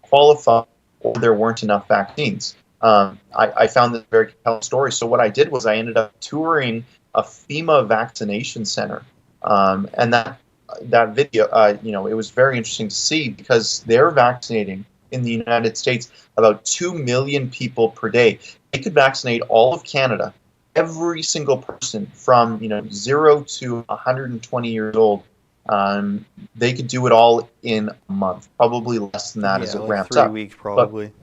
qualified or there weren't enough vaccines. I found this a very compelling story. So what I did was I ended up touring a FEMA vaccination center, and that video, it was very interesting to see because they're vaccinating in the United States about 2 million people per day. They could vaccinate all of Canada, every single person from 0 to 120 years old. They could do it all in a month, probably less than that as it ramps up. 3 weeks probably. But,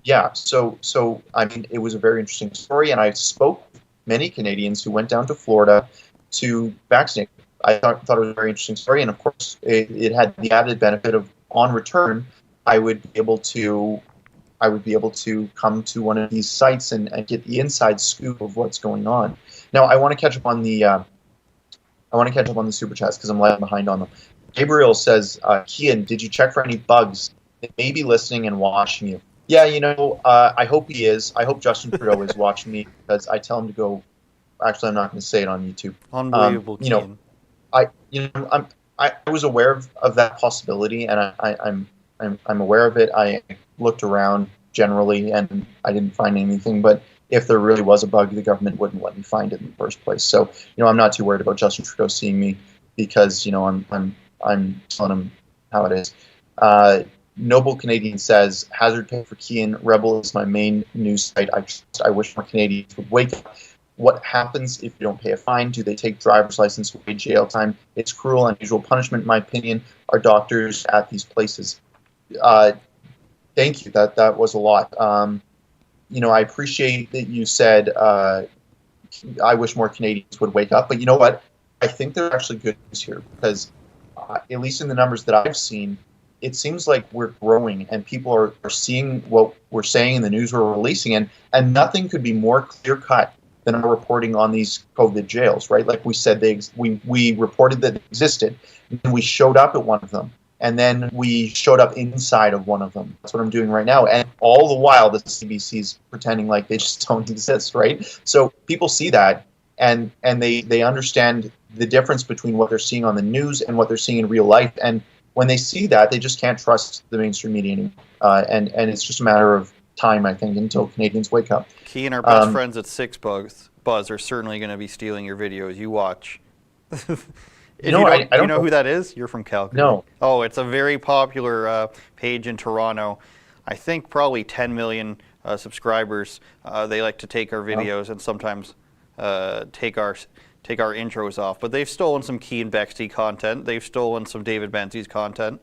yeah, so I mean, it was a very interesting story, and I spoke with many Canadians who went down to Florida to vaccinate. I thought it was a very interesting story, and of course, it had the added benefit of, on return, I would be able to come to one of these sites and get the inside scoop of what's going on. Now, I want to catch up on the super chats because I'm lagging behind on them. Gabriel says, "Keean, did you check for any bugs? They may be listening and watching you." Yeah, I hope he is. I hope Justin Trudeau is watching me because I tell him to go. Actually, I'm not going to say it on YouTube. Unbelievable, Keean. I was aware of that possibility, and I'm aware of it. I looked around generally, and I didn't find anything. But if there really was a bug, the government wouldn't let me find it in the first place. So I'm not too worried about Justin Trudeau seeing me because I'm telling him how it is. Noble Canadian says, "Hazard pay for Keean. Rebel is my main news site. I wish more Canadians would wake up." What happens if you don't pay a fine? Do they take driver's license away, jail time? It's cruel, unusual punishment, in my opinion. Are doctors at these places? Thank you. That was a lot. I appreciate that you said I wish more Canadians would wake up. But you know what? I think there's actually good news here because, at least in the numbers that I've seen, it seems like we're growing and people are seeing what we're saying in the news we're releasing. And nothing could be more clear-cut than our reporting on these COVID jails, right? Like we said, we reported that they existed, and we showed up at one of them. And then we showed up inside of one of them. That's what I'm doing right now. And all the while, the CBC's pretending like they just don't exist, right? So people see that, and they understand the difference between what they're seeing on the news and what they're seeing in real life. And when they see that, they just can't trust the mainstream media anymore. And it's just a matter of time, I think, until Canadians wake up. Keean, our best friends at Six Buzz are certainly going to be stealing your videos. You watch. I don't know who that is? You're from Calgary. No. Oh, it's a very popular page in Toronto. I think probably 10 million subscribers. They like to take our videos and sometimes take our intros off. But they've stolen some Keean Bexte content. They've stolen some David Bensey's content.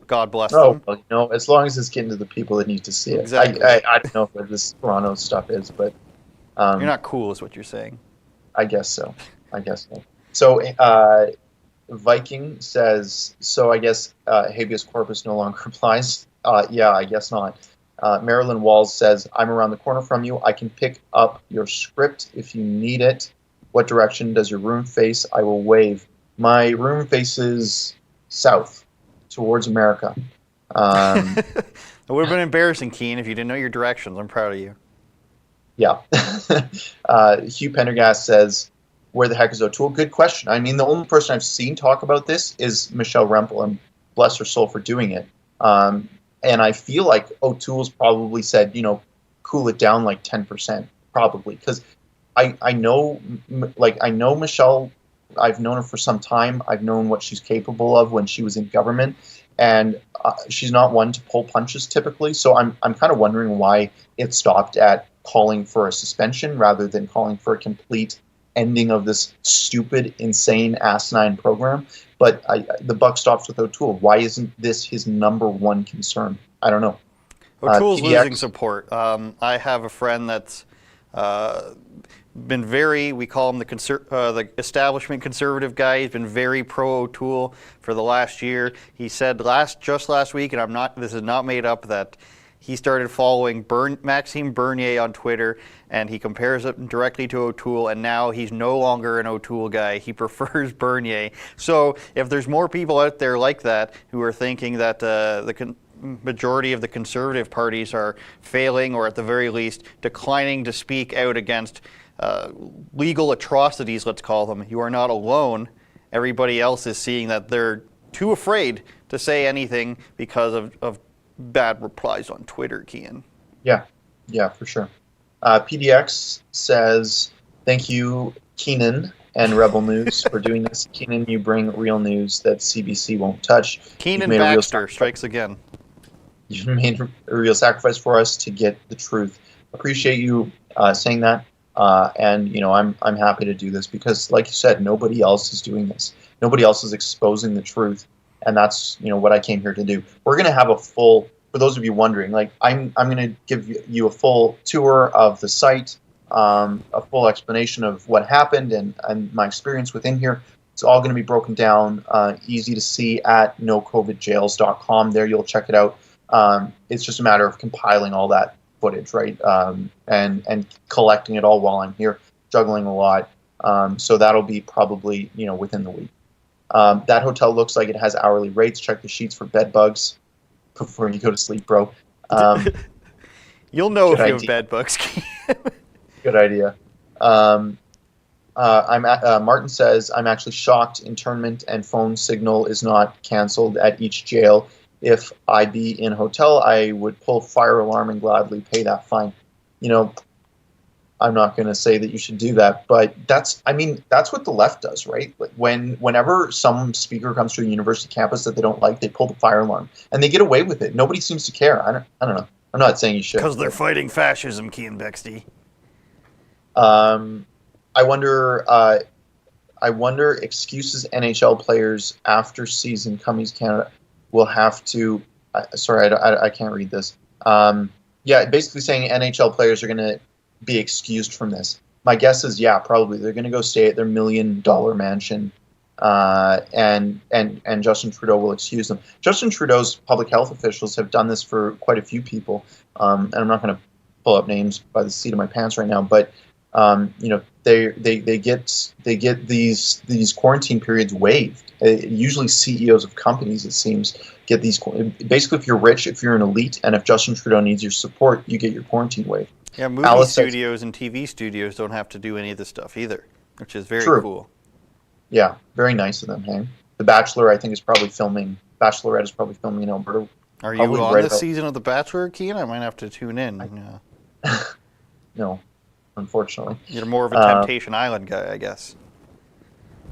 God bless them. Well, as long as it's getting to the people that need to see it. Exactly. I don't know what this Toronto stuff is, but you're not cool, is what you're saying. I guess so. So Viking says, so I guess habeas corpus no longer applies. Yeah, I guess not. Marilyn Walls says, I'm around the corner from you. I can pick up your script if you need it. What direction does your room face? I will wave. My room faces south, towards America. It would have been embarrassing, Keean, if you didn't know your directions. I'm proud of you. Yeah. Hugh Pendergast says, where the heck is O'Toole? Good question. I mean, the only person I've seen talk about this is Michelle Rempel, and bless her soul for doing it. And I feel like O'Toole's probably said, cool it down like 10%, probably. Because I know Michelle. I've known her for some time. I've known what she's capable of when she was in government. And she's not one to pull punches typically. So I'm kind of wondering why it stopped at calling for a suspension rather than calling for a complete ending of this stupid, insane, asinine program. But the buck stops with O'Toole. Why isn't this his number one concern? I don't know. O'Toole's losing support. I have a friend that's been we call him the establishment conservative guy. He's been very pro O'Toole for the last year. He said just last week, and this is not made up, that he started following Maxime Bernier on Twitter, and he compares it directly to O'Toole, and now he's no longer an O'Toole guy. He prefers Bernier. So if there's more people out there like that who are thinking that the majority of the conservative parties are failing, or at the very least declining to speak out against legal atrocities, let's call them, you are not alone. Everybody else is seeing that they're too afraid to say anything because of bad replies on Twitter, Keean. Yeah, for sure. PDX says, thank you, Keenan and Rebel News, for doing this. Keenan, you bring real news that CBC won't touch. Keean Baxter strikes again. You've made a real sacrifice for us to get the truth. Appreciate you saying that. And I'm happy to do this because, like you said, nobody else is doing this. Nobody else is exposing the truth. And that's, what I came here to do. We're going to have for those of you wondering, I'm going to give you a full tour of the site, a full explanation of what happened and my experience within here. It's all going to be broken down, easy to see at nocovidjails.com. There you'll check it out. It's just a matter of compiling all that footage, right? And collecting it all while I'm here, juggling a lot. So that'll be probably, within the week. That hotel looks like it has hourly rates. Check the sheets for bed bugs before you go to sleep, bro. You'll know if you have bed bugs. Good idea. Martin says, I'm actually shocked internment and phone signal is not canceled at each jail. If I be in hotel, I would pull fire alarm and gladly pay that fine. I'm not going to say that you should do that, but that's what the left does, right? Whenever some speaker comes to a university campus that they don't like, they pull the fire alarm, and they get away with it. Nobody seems to care. I don't know. I'm not saying you should. Because they're fighting fascism, Keean Bexte. I wonder. I wonder excuses NHL players after season Cummings Canada will have to. Sorry, I can't read this. Yeah, basically saying NHL players are going to be excused from this. My guess is, yeah, probably they're going to go stay at their $1 million mansion, and Justin Trudeau will excuse them. Justin Trudeau's public health officials have done this for quite a few people, and I'm not going to pull up names by the seat of my pants right now, but they get these quarantine periods waived. Usually, CEOs of companies, it seems, get these. Basically, if you're rich, if you're an elite, and if Justin Trudeau needs your support, you get your quarantine waived. Yeah, movie studios and TV studios don't have to do any of this stuff either, which is very cool. Yeah, very nice of them. Hey, The Bachelor, I think, is probably filming. Bachelorette is probably filming in Alberta. Are you on this season of The Bachelor, Keean? I might have to tune in. No, unfortunately. You're more of a Temptation Island guy, I guess.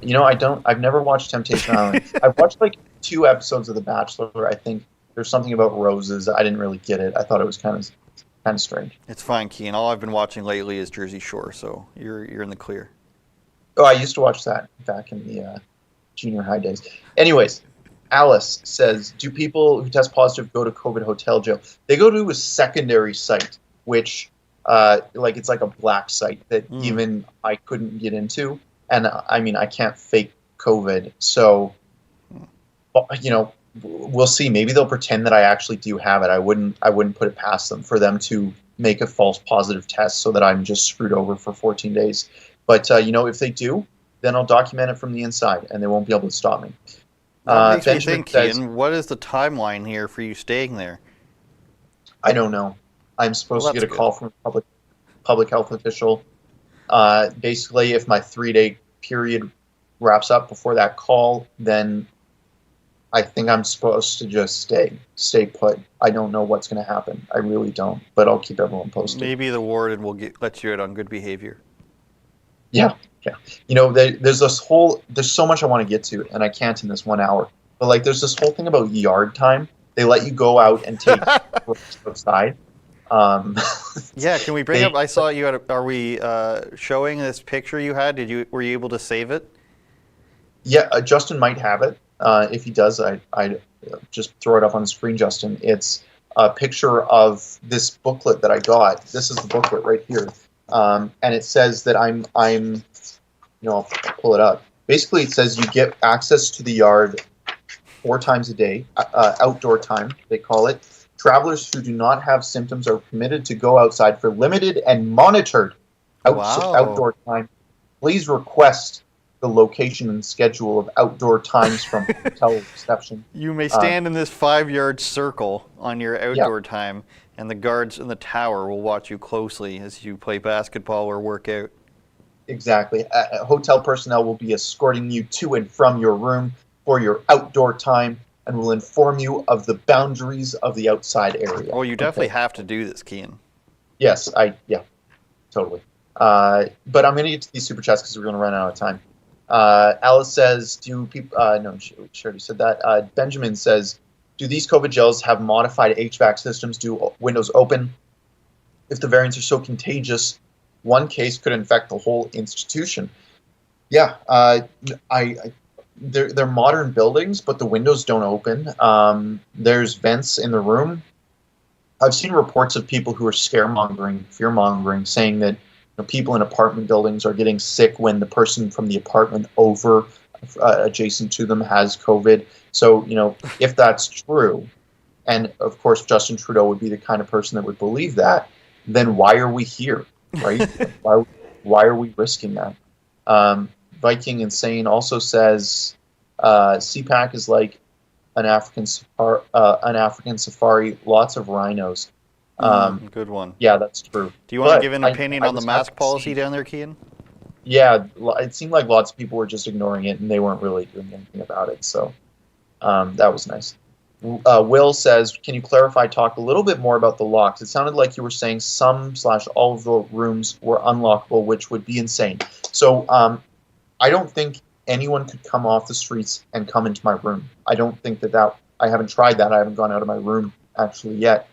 I've never watched Temptation Island. I've watched like 2 episodes of The Bachelor. I think there's something about roses. I didn't really get it. I thought it was kind of strange. It's fine, Keean. All I've been watching lately is Jersey Shore, so you're in the clear. Oh, I used to watch that back in the junior high days. Anyways, Alice says, do people who test positive go to COVID hotel jail? They go to a secondary site, which it's like a black site that even I couldn't get into. And I mean, I can't fake COVID. So, we'll see. Maybe they'll pretend that I actually do have it. I wouldn't put it past them for them to make a false positive test so that I'm just screwed over for 14 days. But, if they do, then I'll document it from the inside and they won't be able to stop me. That makes me think, Keean, what is the timeline here for you staying there? I don't know. I'm supposed to get a call from a public health official. Basically, if my 3-day period wraps up before that call, then I think I'm supposed to just stay put. I don't know what's going to happen. I really don't, but I'll keep everyone posted. Maybe the warden will let you out on good behavior. Yeah. There's so much I want to get to, and I can't in this 1 hour. But there's this whole thing about yard time. They let you go out and take breaks outside. Yeah, can we bring up? I saw you at. Are we showing this picture you had? Were you able to save it? Yeah, Justin might have it. If he does, I just throw it up on the screen, Justin. It's a picture of this booklet that I got. This is the booklet right here, and it says that I'll pull it up. Basically, it says you get access to the yard 4 times a day, outdoor time, they call it. Travelers who do not have symptoms are permitted to go outside for limited and monitored outdoor time. Please request the location and schedule of outdoor times from hotel reception. You may stand in this 5-yard circle on your outdoor time, and the guards in the tower will watch you closely as you play basketball or work out. Exactly. Hotel personnel will be escorting you to and from your room for your outdoor time and will inform you of the boundaries of the outside area. Oh, you definitely have to do this, Keean. Yes, totally. But I'm going to get to these super chats because we're going to run out of time. Alice says, do people... no, she already said that. Benjamin says, do these COVID gels have modified HVAC systems? Do windows open? If the variants are so contagious, one case could infect the whole institution. Yeah, they're modern buildings, but the windows don't open. There's vents in the room. I've seen reports of people who are scaremongering, fear-mongering, saying that people in apartment buildings are getting sick when the person from the apartment over adjacent to them has COVID. So, if that's true, and of course Justin Trudeau would be the kind of person that would believe that, then why are we here, right? why are we risking that? Viking Insane also says CPAC is like an African safari, lots of rhinos. Good one. Yeah, that's true. Do you want to give an opinion on the mask policy down there, Keean? Yeah, it seemed like lots of people were just ignoring it, and they weren't really doing anything about it. So that was nice. Will says, can you talk a little bit more about the locks? It sounded like you were saying some/all of the rooms were unlockable, which would be insane. So I don't think anyone could come off the streets and come into my room. I don't think that I haven't tried that. I haven't gone out of my room actually yet.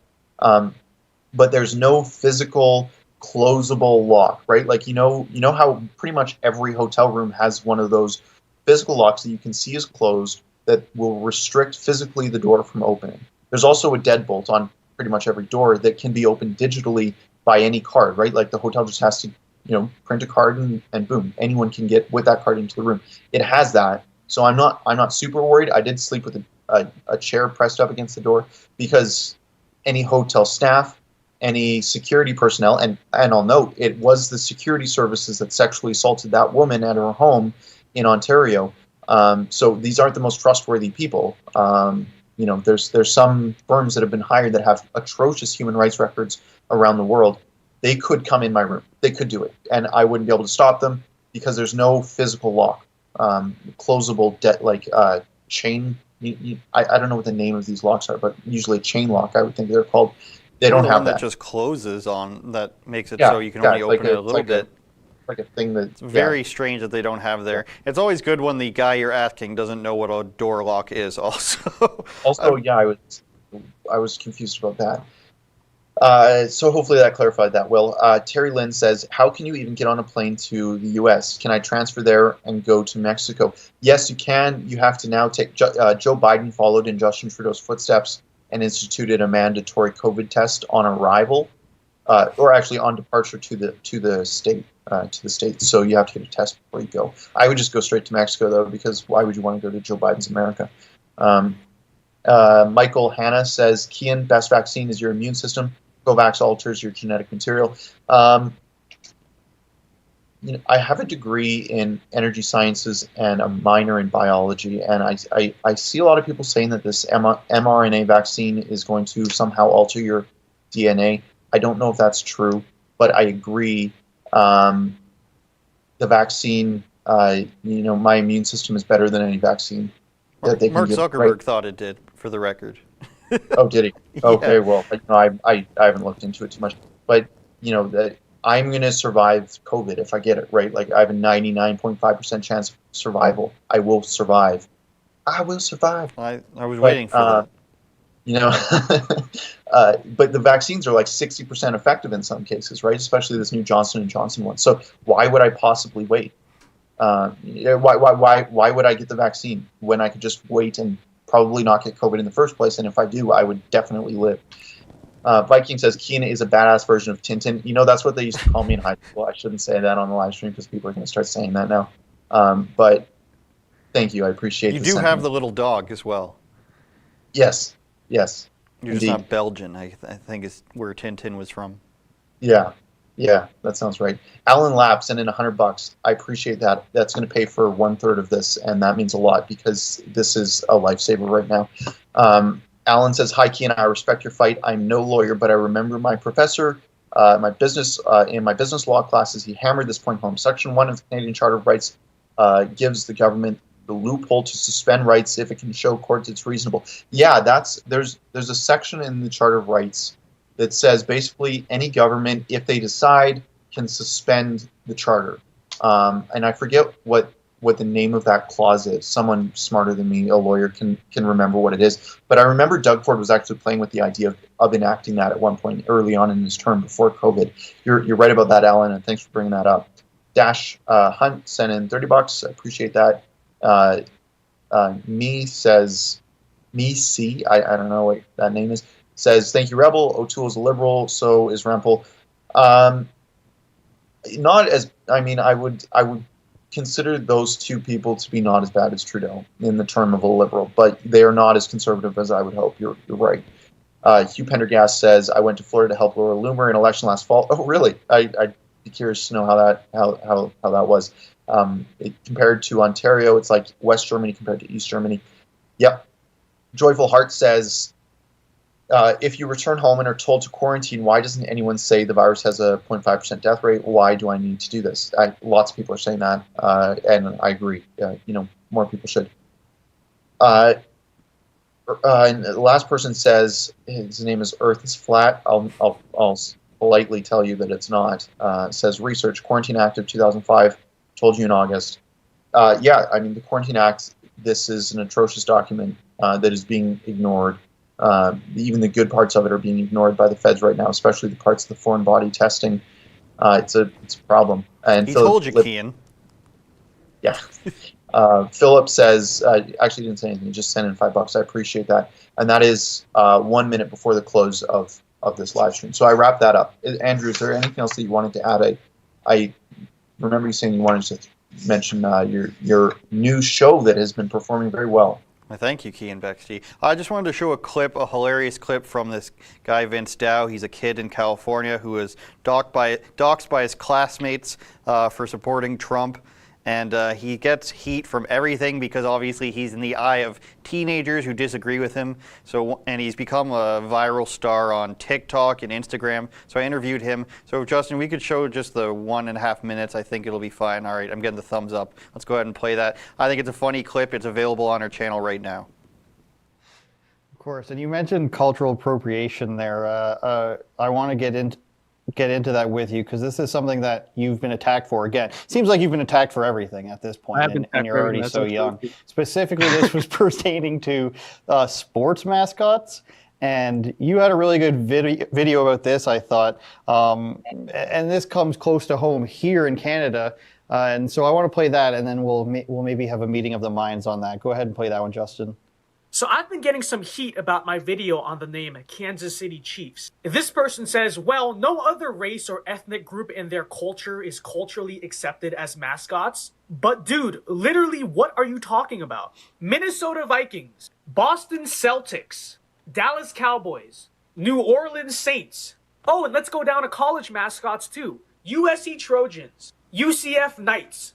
But there's no physical closable lock, right? Like you know how pretty much every hotel room has one of those physical locks that you can see is closed that will restrict physically the door from opening. There's also a deadbolt on pretty much every door that can be opened digitally by any card, right? Like the hotel just has to, print a card and boom, anyone can get with that card into the room. It has that, so I'm not super worried. I did sleep with a chair pressed up against the door because any hotel staff, any security personnel, and I'll note it was the security services that sexually assaulted that woman at her home in Ontario. So these aren't the most trustworthy people. There's some firms that have been hired that have atrocious human rights records around the world. They could come in my room. They could do it, and I wouldn't be able to stop them because there's no physical lock, closable chain. I don't know what the name of these locks are, but usually a chain lock, I would think they're called. They don't have that just closes on, that makes it so you can only open it a little bit. Like a thing that's very strange that they don't have there. It's always good when the guy you're asking doesn't know what a door lock is also. I was confused about that. So hopefully that clarified that. Well, Terry Lynn says, how can you even get on a plane to the U.S.? Can I transfer there and go to Mexico? Yes, you can. You have to now take Joe Biden followed in Justin Trudeau's footsteps and instituted a mandatory COVID test on arrival, or actually on departure to the state. So you have to get a test before you go. I would just go straight to Mexico though, because why would you want to go to Joe Biden's America? Michael Hanna says, Keean, best vaccine is your immune system. Covax alters your genetic material. I have a degree in energy sciences and a minor in biology, and I see a lot of people saying that this mRNA vaccine is going to somehow alter your DNA. I don't know if that's true, but I agree. The vaccine, my immune system is better than any vaccine that they can Mark give, Zuckerberg right? thought it did, for the record. Oh, did he? Okay, Yeah. well, I haven't looked into it too much, but that I'm going to survive COVID if I get it, right? Like I have a 99.5% chance of survival. I will survive. I will survive. I was waiting for that. But the vaccines are like 60% effective in some cases, right? Especially this new Johnson & Johnson one. So why would I possibly wait? Why would I get the vaccine when I could just wait and probably not get COVID in the first place? And if I do, I would definitely live. Viking says, Keean is a badass version of Tintin. That's what they used to call me in high school. I shouldn't say that on the live stream because people are going to start saying that now. But thank you. I appreciate You the do sentiment. have the little dog as well. Yes. You're Indeed. just not Belgian, I think is where Tintin was from. Yeah, that sounds right. Alan Lapp sent in $100. I appreciate that. That's going to pay for 1/3 of this, and that means a lot because this is a lifesaver right now. Alan says, "Hi, Keean. I respect your fight. I'm no lawyer, but I remember my professor, in my business law classes. He hammered this point home. Section 1 of the Canadian Charter of Rights gives the government the loophole to suspend rights if it can show courts it's reasonable." Yeah, there's a section in the Charter of Rights that says basically any government, if they decide, can suspend the charter. And I forget what the name of that clause is. Someone smarter than me, a lawyer, can remember what it is. But I remember Doug Ford was actually playing with the idea of enacting that at one point early on in his term before COVID. You're right about that, Alan, and thanks for bringing that up. Dash Hunt sent in $30. I appreciate that. I don't know what that name is, says, thank you, Rebel. O'Toole is a liberal, so is Rempel. I would consider those two people to be not as bad as Trudeau in the term of a liberal, but they are not as conservative as I would hope. You're right. Hugh Pendergast says, I went to Florida to help Laura Loomer in election last fall. Oh, really? I'd be curious to know how that was. Compared to Ontario, it's like West Germany compared to East Germany. Yep. Joyful Heart says, if you return home and are told to quarantine, why doesn't anyone say the virus has a 0.5% death rate? Why do I need to do this? Lots of people are saying that, and I agree. More people should. And the last person says his name is Earth is flat. I'll politely tell you that it's not. Says research Quarantine Act of 2005 told you in August. The Quarantine Act. This is an atrocious document that is being ignored. Even the good parts of it are being ignored by the feds right now, especially the parts of the foreign body testing It's a problem. And He told you, Keean. Yeah. Philip says, actually didn't say anything, he just sent in $5. I appreciate that. And that is 1 minute before the close of this live stream. So I wrap that up. Andrew, is there anything else that you wanted to add? I remember you saying you wanted to mention your new show that has been performing very well. Thank you, Keean Bexte. I just wanted to show a hilarious clip from this guy, Vince Dow. He's a kid in California who was doxxed by his classmates for supporting Trump. And he gets heat from everything because obviously he's in the eye of teenagers who disagree with him. And he's become a viral star on TikTok and Instagram. So I interviewed him. So Justin, we could show just the 1.5 minutes. I think it'll be fine. All right, I'm getting the thumbs up. Let's go ahead and play that. I think it's a funny clip. It's available on our channel right now. Of course, and you mentioned cultural appropriation there. I want to get into that with you because this is something that you've been attacked for. Again, seems like you've been attacked for everything at this point, and you're already so young. Specifically, this was pertaining to sports mascots, and you had a really good video about this, I thought, and this comes close to home here in Canada, and so I want to play that, and then we'll maybe have a meeting of the minds on that. Go ahead and play that one, Justin. So I've been getting some heat about my video on the name Kansas City Chiefs. This person says, well, no other race or ethnic group in their culture is culturally accepted as mascots. But dude, literally, what are you talking about? Minnesota Vikings, Boston Celtics, Dallas Cowboys, New Orleans Saints. Oh, and let's go down to college mascots too. USC Trojans, UCF Knights,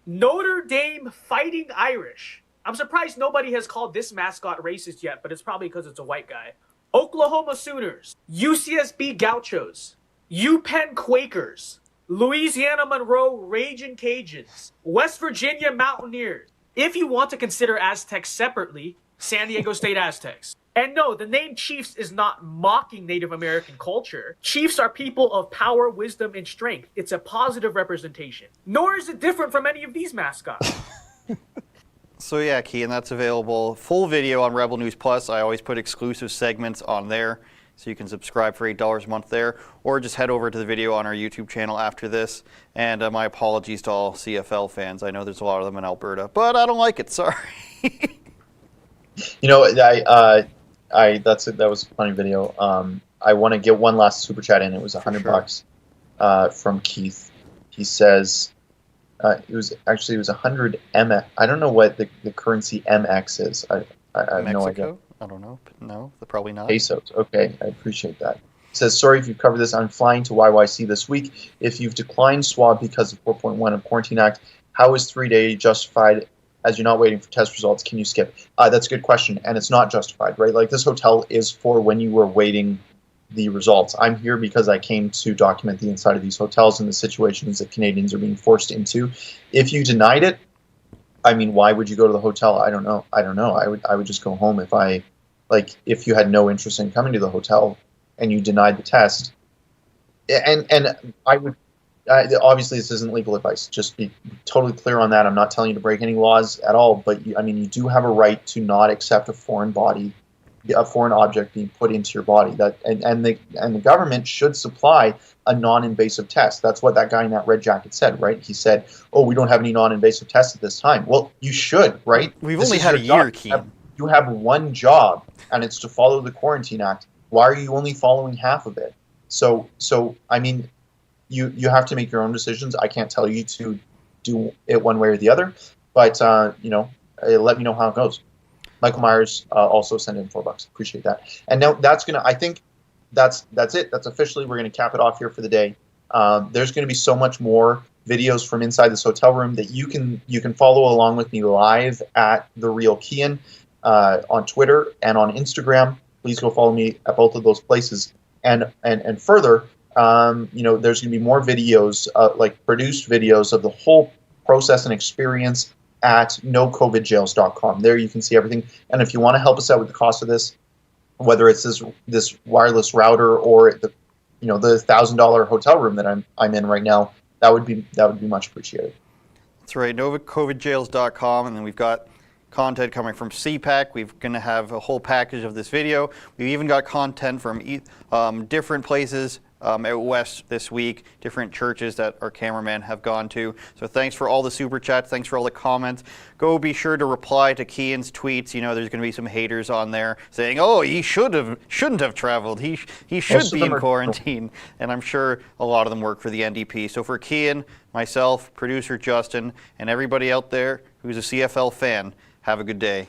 Notre Dame Fighting Irish. I'm surprised nobody has called this mascot racist yet, but it's probably because it's a white guy. Oklahoma Sooners, UCSB Gauchos, UPenn Quakers, Louisiana Monroe Ragin' Cajuns, West Virginia Mountaineers. If you want to consider Aztecs separately, San Diego State Aztecs. And no, the name Chiefs is not mocking Native American culture. Chiefs are people of power, wisdom, and strength. It's a positive representation. Nor is it different from any of these mascots. So yeah, Keean, that's available. Full video on Rebel News Plus. I always put exclusive segments on there, so you can subscribe for $8 a month there, or just head over to the video on our YouTube channel after this. And my apologies to all CFL fans. I know there's a lot of them in Alberta, but I don't like it. Sorry. You know, that was a funny video. I want to get one last super chat in. It was $100 from Keith. He says. It was 100 MX. I don't know what the currency MX is. I have no idea. I don't know. No, probably not. Pesos. Okay, I appreciate that. It says, sorry if you've covered this. I'm flying to YYC this week. If you've declined swab because of 4.1 of Quarantine Act, how is 3-day justified as you're not waiting for test results? Can you skip? That's a good question, and it's not justified, right? Like, this hotel is for when you were waiting the results. I'm here because I came to document the inside of these hotels and the situations that Canadians are being forced into. If you denied it, I mean, why would you go to the hotel? I don't know. I would just go home if you had no interest in coming to the hotel and you denied the test. And I would obviously this isn't legal advice. Just be totally clear on that. I'm not telling you to break any laws at all, but you do have a right to not accept a foreign object being put into your body. And the government should supply a non-invasive test. That's what that guy in that red jacket said, right? He said, "Oh, we don't have any non-invasive tests at this time." Well, you should, right? We've only had a year, Keean. You have one job, and it's to follow the Quarantine Act. Why are you only following half of it? So I mean, you have to make your own decisions. I can't tell you to do it one way or the other, but let me know how it goes. Michael Myers also sent in $4. Appreciate that. And now I think that's it. That's officially, we're gonna cap it off here for the day. There's gonna be so much more videos from inside this hotel room that you can follow along with me live at The Real Keean on Twitter and on Instagram. Please go follow me at both of those places. And further, there's gonna be more videos, like produced videos of the whole process and experience at nocovidjails.com. There you can see everything. And if you want to help us out with the cost of this, whether it's this wireless router or the $1,000 hotel room that I'm in right now, that would be much appreciated. That's right, nocovidjails.com, and then we've got content coming from CPAC. We're going to have a whole package of this video. We've even got content from different places out west this week, different churches that our cameramen have gone to. So thanks for all the super chats. Thanks for all the comments. Go be sure to reply to Keean's tweets. You know, there's going to be some haters on there saying, oh, he shouldn't have traveled. He should be in quarantine. And I'm sure a lot of them work for the NDP. So for Keean, myself, producer Justin, and everybody out there who's a CFL fan, have a good day.